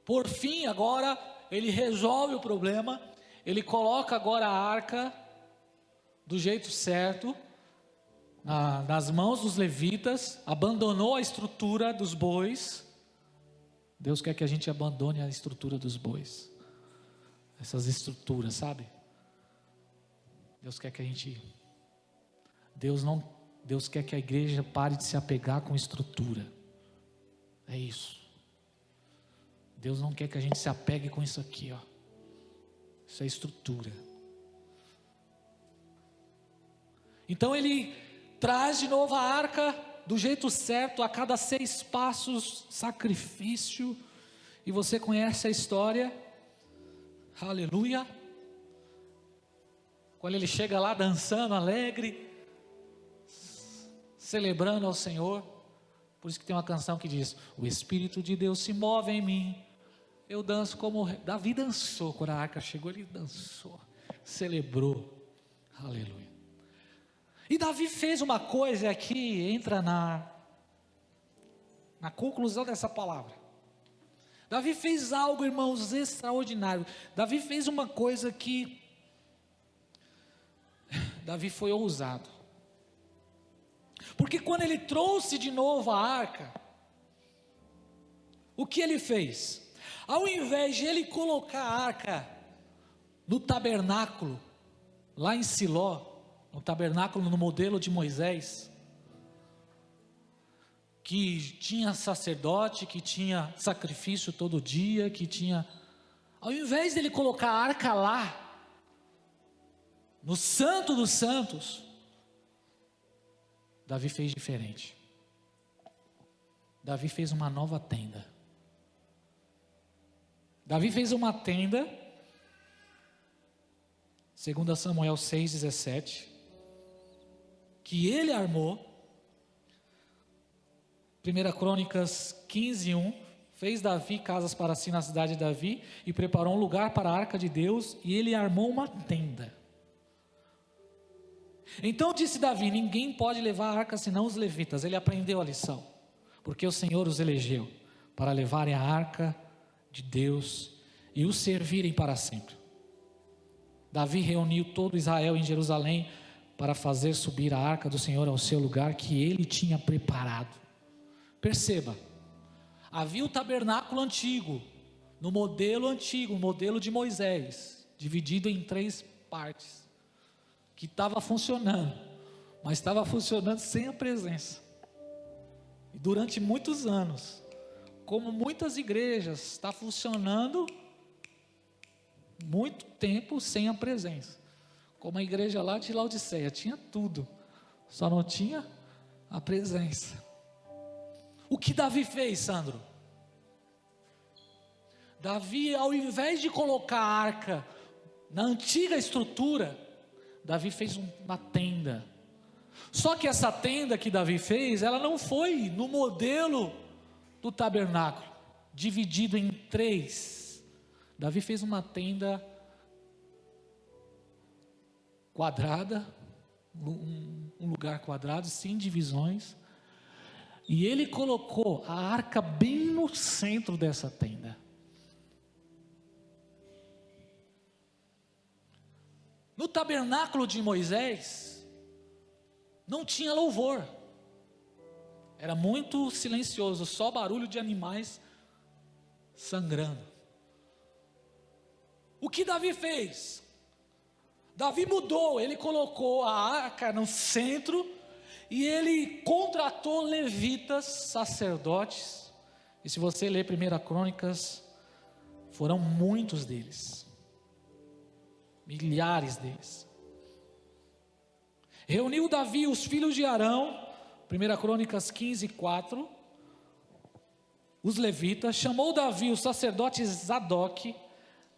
por fim agora, ele resolve o problema, ele coloca agora a arca do jeito certo, nas mãos dos levitas, abandonou a estrutura dos bois. Deus quer que a gente abandone a estrutura dos bois, essas estruturas, sabe? Deus quer que a gente, Deus quer que a igreja pare de se apegar com estrutura, é isso. Deus não quer que a gente se apegue com isso aqui, ó. Isso é estrutura. Então ele traz de novo a arca do jeito certo, a cada 6 passos, sacrifício, e você conhece a história, aleluia, quando ele chega lá dançando, alegre, celebrando ao Senhor. Por isso que tem uma canção que diz: o Espírito de Deus se move em mim, eu danço como Davi dançou. Quando a arca chegou, ele dançou, celebrou, aleluia. E Davi fez uma coisa que entra na conclusão dessa palavra. Davi fez algo, irmãos, extraordinário. Davi fez uma coisa que Davi foi ousado. Porque quando ele trouxe de novo a arca, o que ele fez? Ao invés de ele colocar a arca no tabernáculo, lá em Siló, um tabernáculo no modelo de Moisés, que tinha sacerdote, que tinha sacrifício todo dia, que tinha... Ao invés dele colocar a arca lá, no Santo dos Santos, Davi fez diferente. Davi fez uma nova tenda. Davi fez uma tenda, 2 Samuel 6,17, que ele armou. 1 Crônicas 15:1, fez Davi casas para si na cidade de Davi, e preparou um lugar para a arca de Deus, e ele armou uma tenda. Então disse Davi: ninguém pode levar a arca senão os levitas. Ele aprendeu a lição, porque o Senhor os elegeu para levarem a arca de Deus e o servirem para sempre. Davi reuniu todo Israel em Jerusalém para fazer subir a arca do Senhor ao seu lugar que ele tinha preparado. Perceba, havia o tabernáculo antigo, no modelo antigo, o modelo de Moisés, dividido em 3 partes, que estava funcionando, mas estava funcionando sem a presença. E durante muitos anos, como muitas igrejas, está funcionando muito tempo sem a presença. Como a igreja lá de Laodiceia, tinha tudo, só não tinha a presença. O que Davi fez, Sandro? Davi, ao invés de colocar a arca na antiga estrutura, Davi fez uma tenda. Só que essa tenda que Davi fez, ela não foi no modelo do tabernáculo, dividido em 3. Davi fez uma tenda quadrada, um lugar quadrado, sem divisões, e ele colocou a arca bem no centro dessa tenda. No tabernáculo de Moisés, não tinha louvor, era muito silencioso, só barulho de animais sangrando. O que Davi fez? Davi mudou, ele colocou a arca no centro, e ele contratou levitas, sacerdotes, e se você ler 1 Crônicas, foram muitos deles, milhares deles. Reuniu Davi os filhos de Arão, 1 Crônicas 15:4, os levitas. Chamou Davi os sacerdotes Zadok,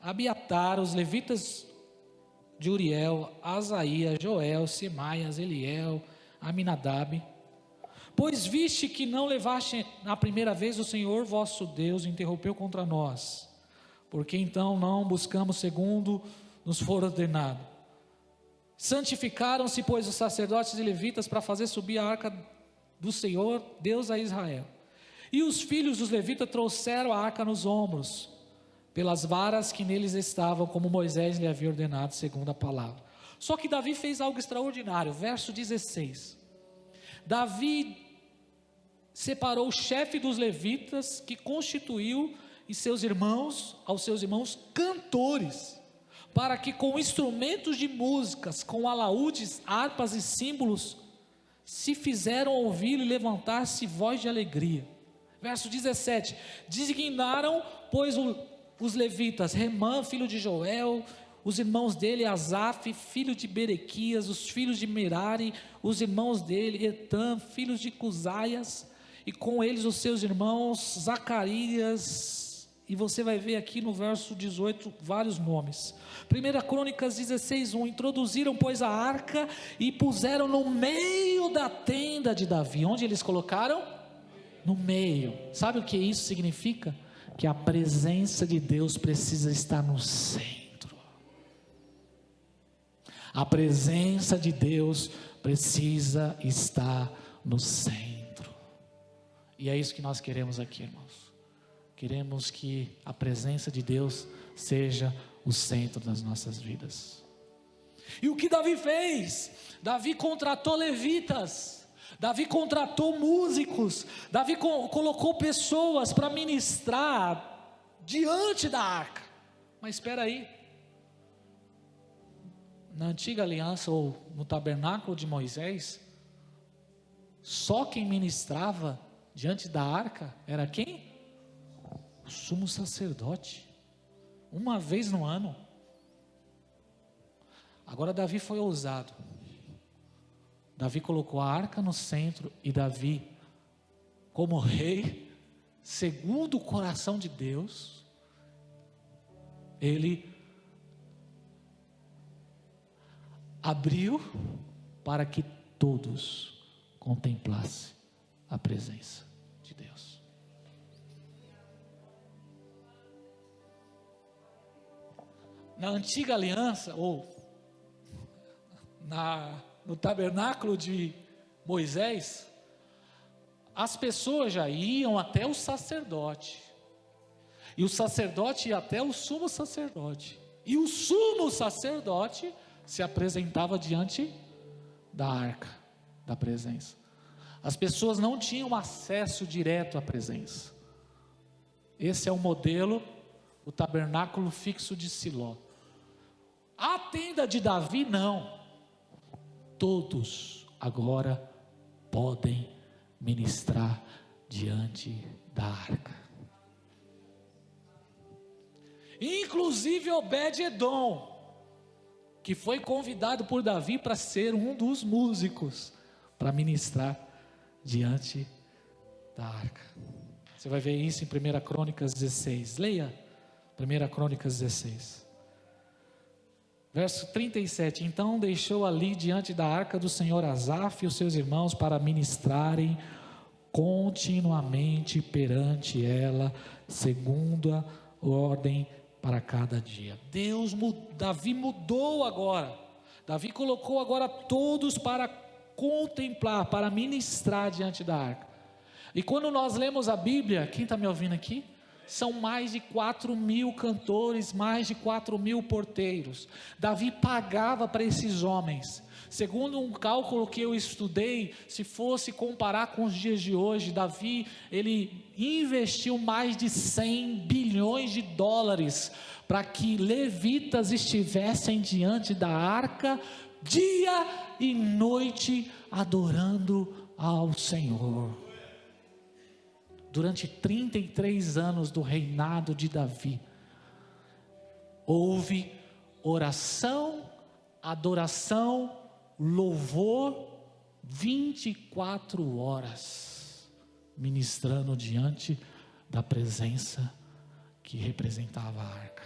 Abiatar, os levitas de Uriel, Asaías, Joel, Semaias, Eliel, Aminadab. Pois viste que não levaste na primeira vez, o Senhor vosso Deus interrompeu contra nós, porque então não buscamos segundo nos for ordenado. Santificaram-se, pois, os sacerdotes e levitas para fazer subir a arca do Senhor Deus a Israel, e os filhos dos levitas trouxeram a arca nos ombros, pelas varas que neles estavam, como Moisés lhe havia ordenado, segundo a palavra. Só que Davi fez algo extraordinário. Verso 16, Davi separou o chefe dos levitas, que constituiu aos seus irmãos cantores, para que com instrumentos de músicas, com alaúdes, harpas e símbolos, se fizeram ouvir e levantar-se voz de alegria. Verso 17, designaram, pois, os levitas, Remã, filho de Joel, os irmãos dele, Asaf, filho de Berequias, os filhos de Merari, os irmãos dele, Etam, filhos de Cusaias, e com eles os seus irmãos, Zacarias, e você vai ver aqui no verso 18, vários nomes. 1 Crônicas 16:1, introduziram, pois, a arca, e puseram no meio da tenda de Davi. Onde eles colocaram? No meio. Sabe o que isso significa? Que a presença de Deus precisa estar no centro. A presença de Deus precisa estar no centro. E é isso que nós queremos aqui, irmãos. Queremos que a presença de Deus seja o centro das nossas vidas. E o que Davi fez? Davi contratou levitas, Davi contratou músicos, Davi colocou pessoas para ministrar diante da arca. Mas espera aí, na antiga aliança ou no tabernáculo de Moisés, só quem ministrava diante da arca era quem? O sumo sacerdote, uma vez no ano. Agora Davi foi ousado. Davi colocou a arca no centro e Davi, como rei, segundo o coração de Deus, ele abriu para que todos contemplassem a presença de Deus. Na antiga aliança, ou no tabernáculo de Moisés, as pessoas já iam até o sacerdote, e o sacerdote ia até o sumo sacerdote, e o sumo sacerdote se apresentava diante da arca da presença. As pessoas não tinham acesso direto à presença. Esse é o modelo, o tabernáculo fixo de Siló. A tenda de Davi não. Todos agora podem ministrar diante da arca. Inclusive Obed-edom, que foi convidado por Davi para ser um dos músicos, para ministrar diante da arca. Você vai ver isso em 1 Crônicas 16. Leia 1 Crônicas 16. Verso 37, então deixou ali diante da arca do Senhor Asaf e os seus irmãos para ministrarem continuamente perante ela, segundo a ordem para cada dia. Davi mudou agora. Davi colocou agora todos para contemplar, para ministrar diante da arca. E quando nós lemos a Bíblia, quem está me ouvindo aqui? São mais de 4.000 cantores, mais de 4.000 porteiros. Davi pagava para esses homens. Segundo um cálculo que eu estudei, se fosse comparar com os dias de hoje, Davi, ele investiu mais de 100 bilhões de dólares para que levitas estivessem diante da arca, dia e noite, adorando ao Senhor. Durante 33 anos do reinado de Davi, houve oração, adoração, louvor, 24 horas, ministrando diante da presença que representava a arca.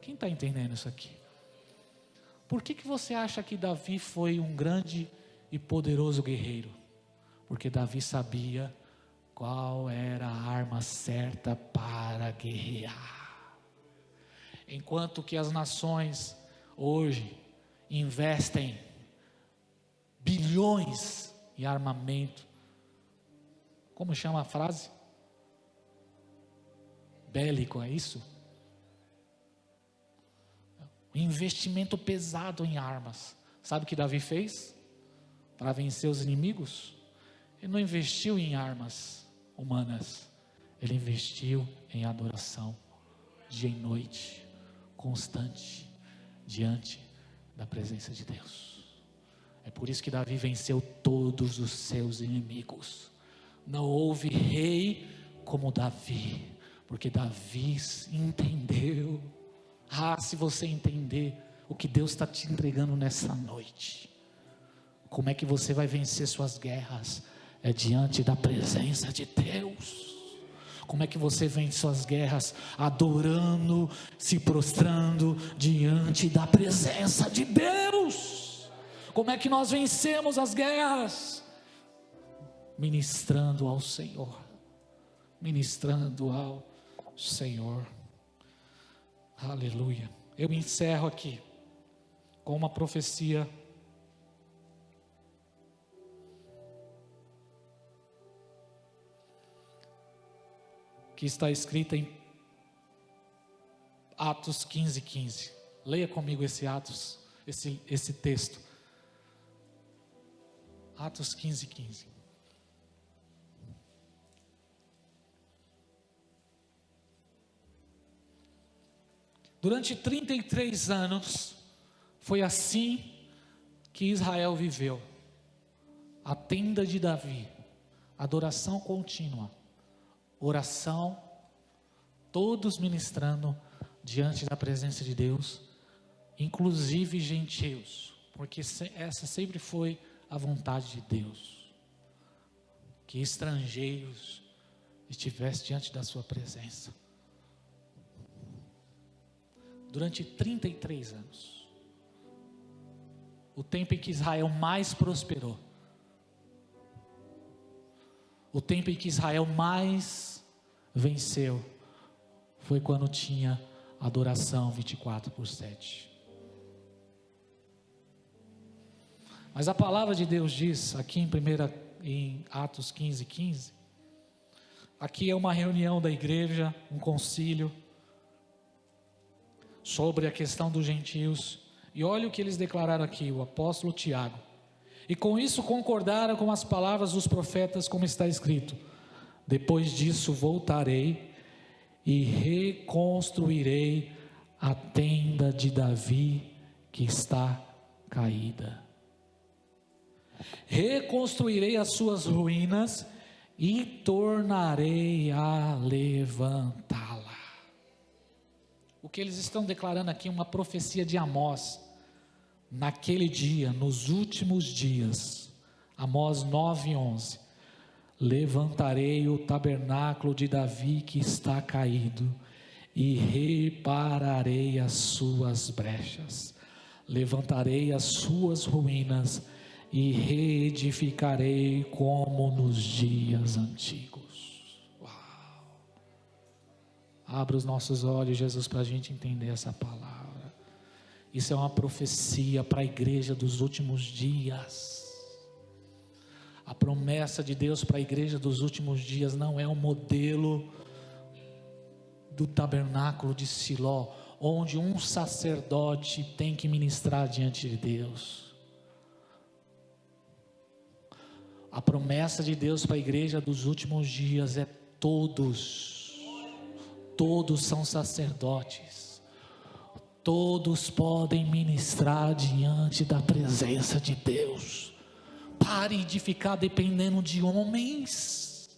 Quem está entendendo isso aqui? Por que você acha que Davi foi um grande e poderoso guerreiro? Porque Davi sabia qual era a arma certa para guerrear. Enquanto que as nações hoje investem bilhões em armamento, como chama a frase? Bélico, é isso? Investimento pesado em armas. Sabe o que Davi fez para vencer os inimigos? Ele não investiu em armas humanas, ele investiu em adoração, dia e noite, constante, diante da presença de Deus. É por isso que Davi venceu todos os seus inimigos. Não houve rei como Davi, porque Davi entendeu. Se você entender o que Deus está te entregando nessa noite, como é que você vai vencer suas guerras? É diante da presença de Deus. Como é que você vence suas guerras? Adorando, se prostrando diante da presença de Deus. Como é que nós vencemos as guerras? Ministrando ao Senhor. Ministrando ao Senhor. Aleluia. Eu encerro aqui com uma profecia que está escrita em Atos 15:15. Leia comigo esse texto. Atos 15:15. Durante 33 anos Foi assim que Israel viveu. A tenda de Davi, adoração contínua, oração, todos ministrando diante da presença de Deus, inclusive gentios, porque essa sempre foi a vontade de Deus, que estrangeiros estivessem diante da sua presença. Durante 33 anos, o tempo em que Israel mais prosperou, o tempo em que Israel mais venceu, foi quando tinha adoração 24/7. Mas a palavra de Deus diz, aqui em Atos 15:15, aqui é uma reunião da igreja, um concílio, sobre a questão dos gentios, e olha o que eles declararam aqui, o apóstolo Tiago: e com isso concordaram com as palavras dos profetas, como está escrito: depois disso voltarei e reconstruirei a tenda de Davi que está caída. Reconstruirei as suas ruínas e tornarei a levantá-la. O que eles estão declarando aqui é uma profecia de Amós. Naquele dia, nos últimos dias, Amós 9:11, levantarei o tabernáculo de Davi que está caído e repararei as suas brechas, levantarei as suas ruínas e reedificarei como nos dias antigos. Abra os nossos olhos, Jesus, para a gente entender essa palavra. Isso é uma profecia para a igreja dos últimos dias. A promessa de Deus para a igreja dos últimos dias não é um modelo do tabernáculo de Siló, onde um sacerdote tem que ministrar diante de Deus. A promessa de Deus para a igreja dos últimos dias é todos são sacerdotes, todos podem ministrar diante da presença de Deus. Pare de ficar dependendo de homens,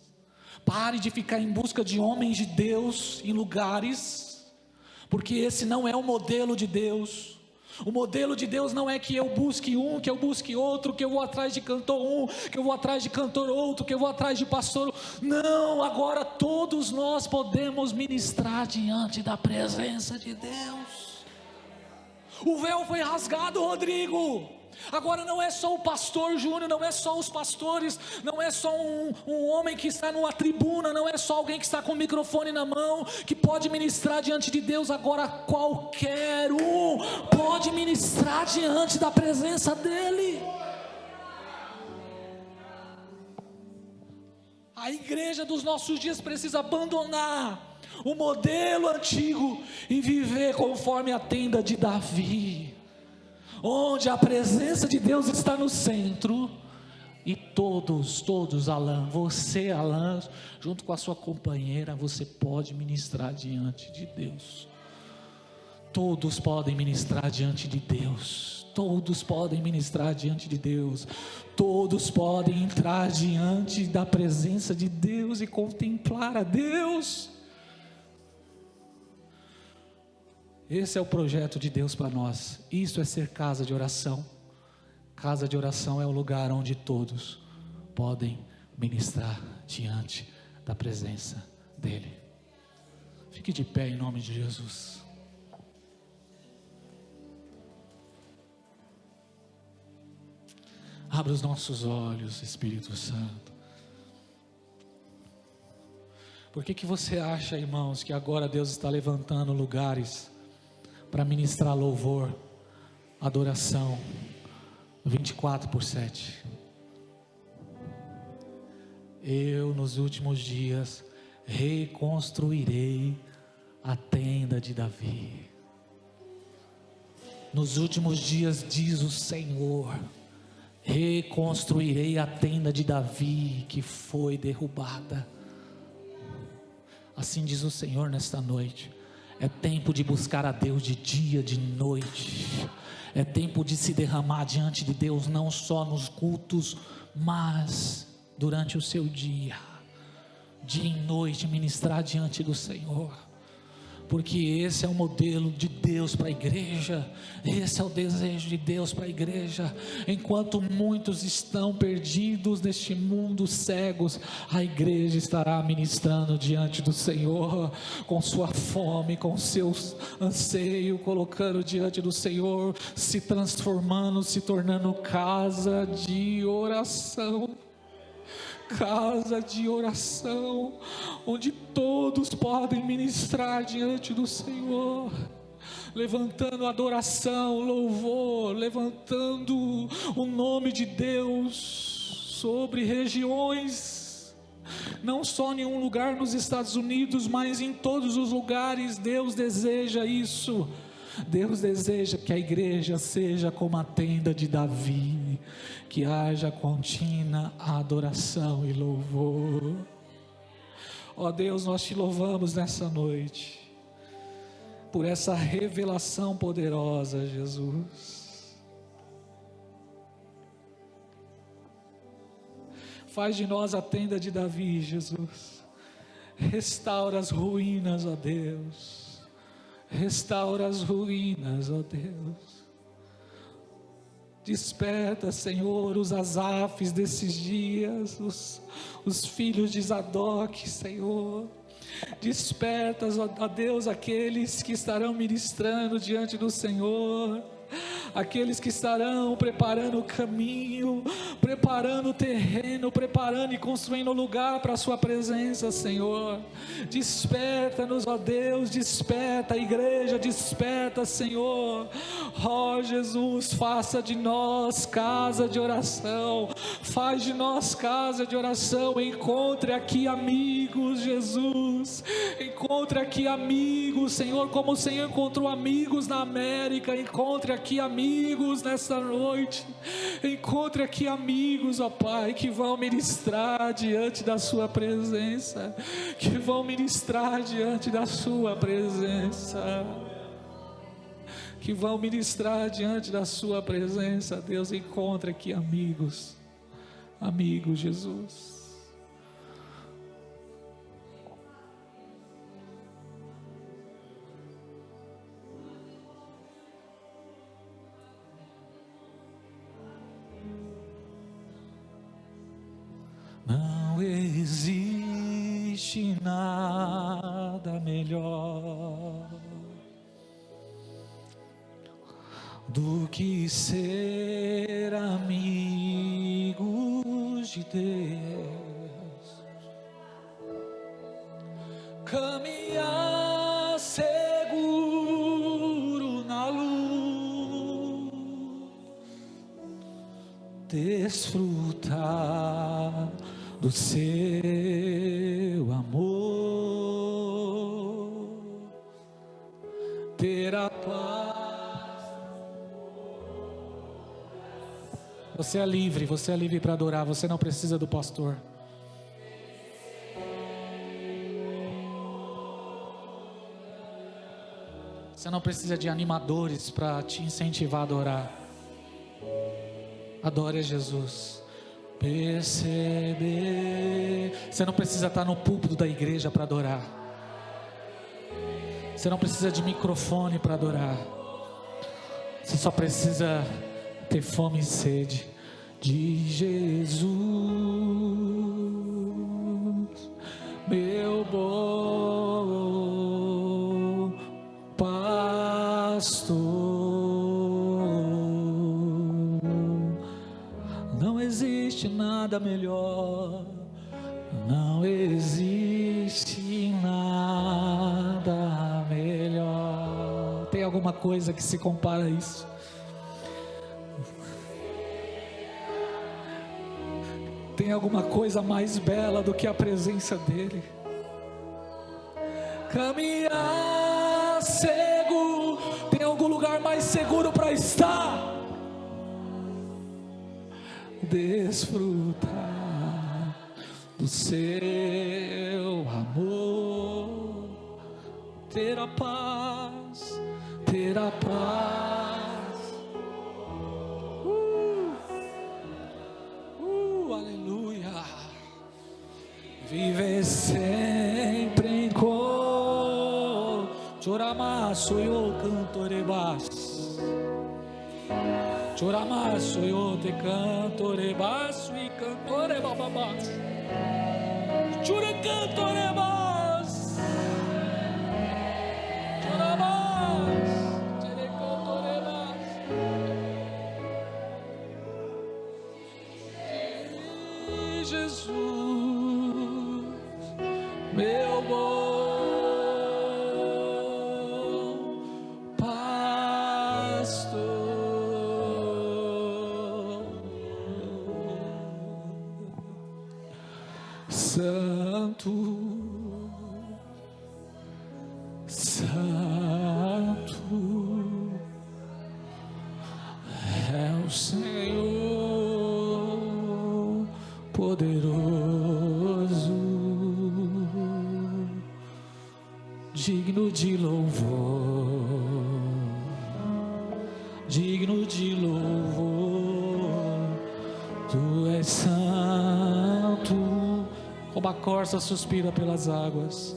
pare de ficar em busca de homens de Deus em lugares, porque esse não é o modelo de Deus. O modelo de Deus não é que eu busque um, que eu busque outro, que eu vou atrás de cantor um, que eu vou atrás de cantor outro, que eu vou atrás de pastor. Não, agora todos nós podemos ministrar diante da presença de Deus. O véu foi rasgado, Rodrigo. Agora não é só o pastor Júnior, não é só os pastores, não é só um homem que está numa tribuna, não é só alguém que está com o microfone na mão, que pode ministrar diante de Deus. Agora qualquer um pode ministrar diante da presença dEle. A igreja dos nossos dias precisa abandonar o modelo antigo e viver conforme a tenda de Davi, onde a presença de Deus está no centro, e todos, Alain, você, Alain, junto com a sua companheira, você pode ministrar diante de Deus. Todos podem ministrar diante de Deus, todos podem ministrar diante de Deus, todos podem entrar diante da presença de Deus e contemplar a Deus. Esse é o projeto de Deus para nós. Isso é ser casa de oração. Casa de oração é o lugar onde todos podem ministrar diante da presença dEle. Fique de pé em nome de Jesus. Abra os nossos olhos, Espírito Santo. Por que você acha, irmãos, que agora Deus está levantando lugares para ministrar louvor, adoração, 24/7? Eu nos últimos dias reconstruirei a tenda de Davi. Nos últimos dias, diz o Senhor, reconstruirei a tenda de Davi que foi derrubada. Assim diz o Senhor nesta noite. É tempo de buscar a Deus de dia, de noite. É tempo de se derramar diante de Deus, não só nos cultos, mas durante o seu dia e noite, ministrar diante do Senhor. Porque esse é o modelo de Deus para a igreja, esse é o desejo de Deus para a igreja. Enquanto muitos estão perdidos neste mundo, cegos, a igreja estará ministrando diante do Senhor, com sua fome, com seus anseios, colocando diante do Senhor, se transformando, se tornando casa de oração. Casa de oração, onde todos podem ministrar diante do Senhor, levantando adoração, louvor, levantando o nome de Deus sobre regiões, não só em um lugar nos Estados Unidos, mas em todos os lugares. Deus deseja isso. Deus deseja que a igreja seja como a tenda de Davi, que haja contínua adoração e louvor. Ó Deus, nós te louvamos nessa noite, por essa revelação poderosa, Jesus. Faz de nós a tenda de Davi, Jesus. Restaura as ruínas, ó Deus. Restaura as ruínas, ó Deus. Desperta, Senhor, os Asafes desses dias, os filhos de Zadok, Senhor. Desperta, ó Deus, aqueles que estarão ministrando diante do Senhor, aqueles que estarão preparando o caminho, preparando o terreno, preparando e construindo lugar para a sua presença, Senhor. Desperta-nos, ó Deus, desperta a igreja, desperta, Senhor. Ó Jesus, faça de nós casa de oração, faz de nós casa de oração. Encontre aqui amigos, Jesus, encontre aqui amigos, Senhor, como o Senhor encontrou amigos na América. Encontre aqui amigos nessa noite, encontre aqui amigos, ó Pai, que vão ministrar diante da sua presença, que vão ministrar diante da sua presença, que vão ministrar diante da sua presença. Deus, encontre aqui amigos, Jesus. Não existe nada melhor do que ser amigos de Deus, caminhar seguro na luz, desfrutar do seu amor, ter a paz. Você é livre para adorar, você não precisa do pastor. Você não precisa de animadores para te incentivar a adorar. Adore a Jesus. Perceber. Você não precisa estar no púlpito da igreja para adorar. Você não precisa de microfone para adorar. Você só precisa ter fome e sede de Jesus, meu bom pastor. Não existe nada melhor, não existe nada melhor. Tem alguma coisa que se compara a isso? Tem alguma coisa mais bela do que a presença dele? Caminhar seguro. Tem algum lugar mais seguro para estar? Desfrutar do seu amor, ter a paz, ter a paz. Aleluia. Viver sempre em cor, choramasso eu cantorebas, choramasso eu te cantorebas e cantorebababas, chora cantorebas, chorabas, tere cantorebas. Jesus, meu bom pastor, santo, santo é o Senhor poderoso, digno de louvor, digno de louvor. Tu és santo, como a corça suspira pelas águas,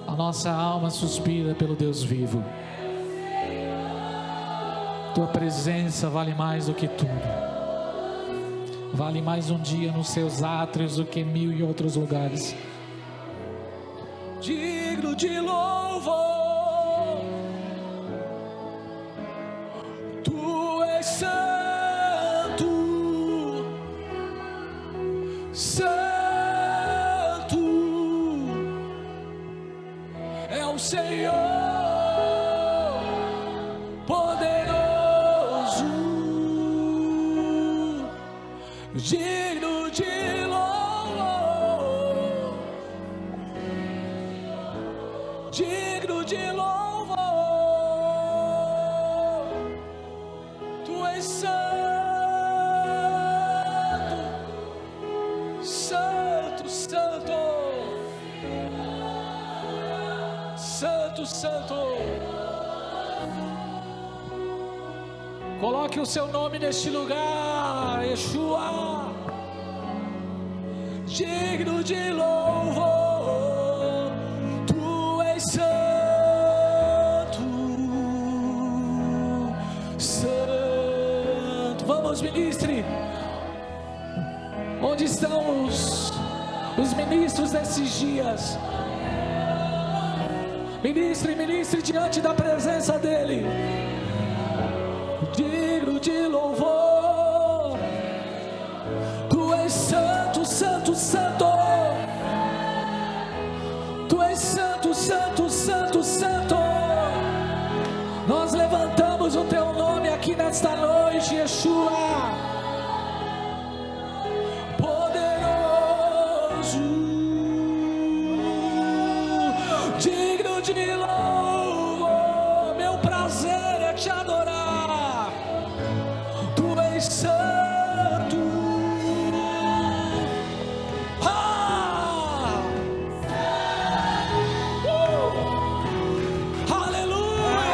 a nossa alma suspira pelo Deus vivo. Tua presença vale mais do que tudo, vale mais um dia nos seus átrios do que 1000 em outros lugares. Digno de louvor, tu és santo, santo é o Senhor poderoso, digno de louvor, digno de louvor. Tu és santo, santo, santo, santo, santo. Coloque o seu nome neste lugar, Yeshua, digno de louvor. Tu és santo, santo. Vamos, ministre. Onde estão os ministros desses dias? Ministre, ministre diante da presença dEle. Digno de louvor, tu és santo, santo, santo, tu és santo, santo, santo, santo. Nós levantamos o teu nome aqui nesta noite, Yeshua, poderoso, digno de louvor. Meu prazer é te adorar. Santo, aleluia, aleluia.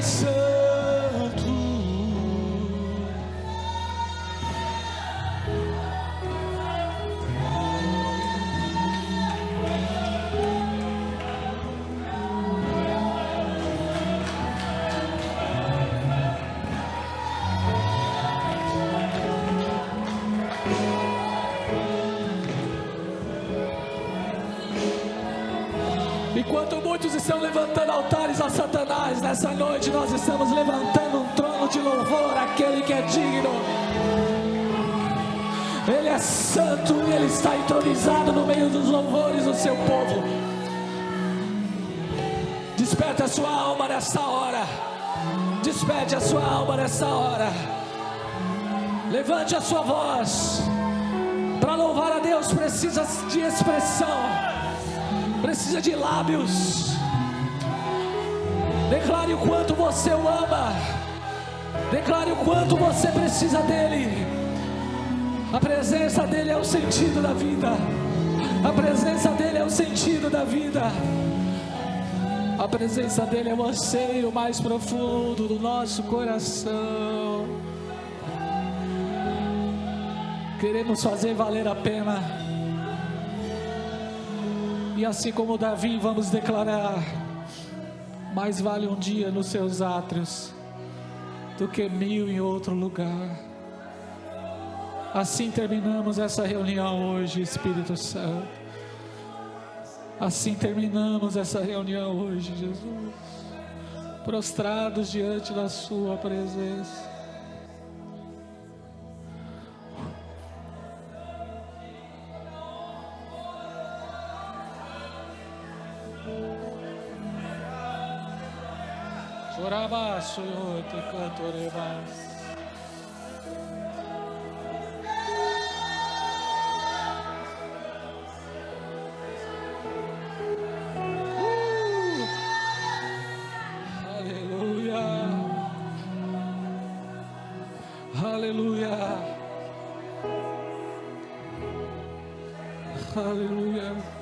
santo. Enquanto muitos estão levantando altares a Satanás, nessa noite nós estamos levantando um trono de louvor àquele que é digno. Ele é santo e Ele está entronizado no meio dos louvores do seu povo. Desperte a sua alma nessa hora. Desperte a sua alma nessa hora. Levante a sua voz. Para louvar a Deus precisa de expressão. Precisa de lábios. Declare o quanto você o ama. Declare o quanto você precisa dele. A presença dele é o sentido da vida. A presença dele é o sentido da vida. A presença dele é o anseio mais profundo do nosso coração. Queremos fazer valer a pena. E assim como Davi, vamos declarar: mais vale um dia nos seus átrios do que 1000 em outro lugar. Assim terminamos essa reunião hoje, Espírito Santo. Assim terminamos essa reunião hoje, Jesus. Prostrados diante da sua presença. Choraba, Senhor, te cantoremos. Aleluia. Aleluia. Aleluia.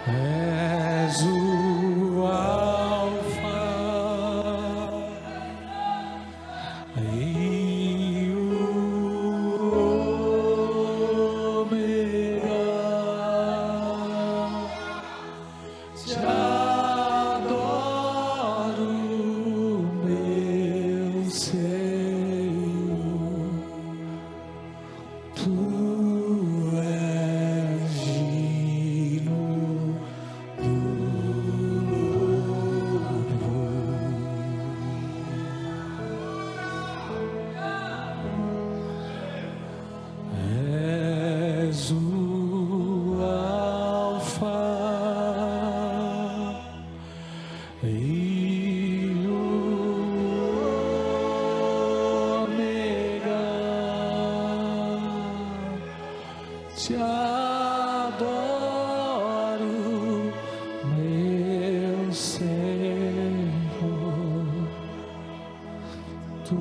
És o Alfa e o Ômega. Te adoro, meu Senhor. Tu te adoro, meu Senhor. Tu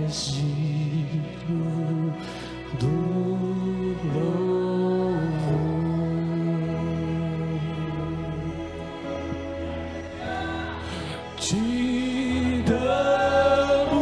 és digno do louvor. Te damos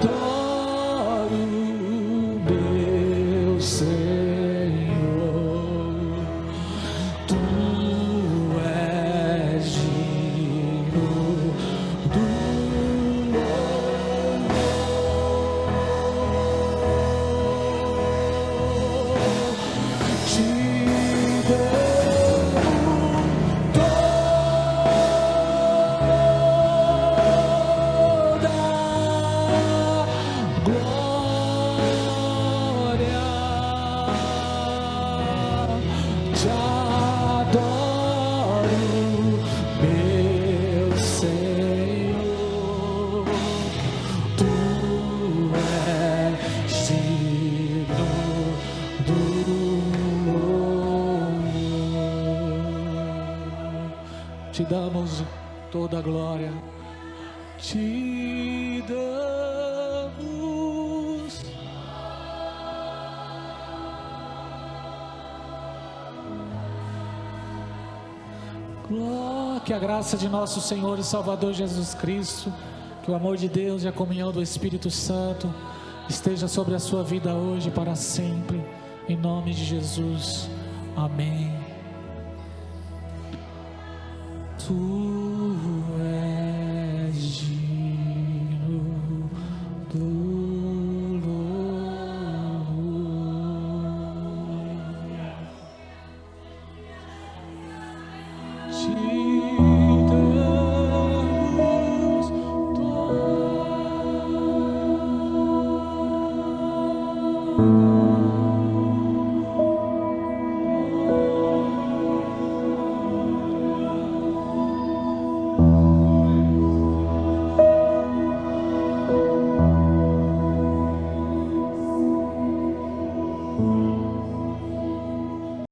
adoro, meu Senhor, Tu és digno do te Te damos toda a glória, te damos glória. Que a graça de nosso Senhor e Salvador Jesus Cristo, que o amor de Deus e a comunhão do Espírito Santo esteja sobre a sua vida hoje e para sempre, em nome de Jesus, amém. Tu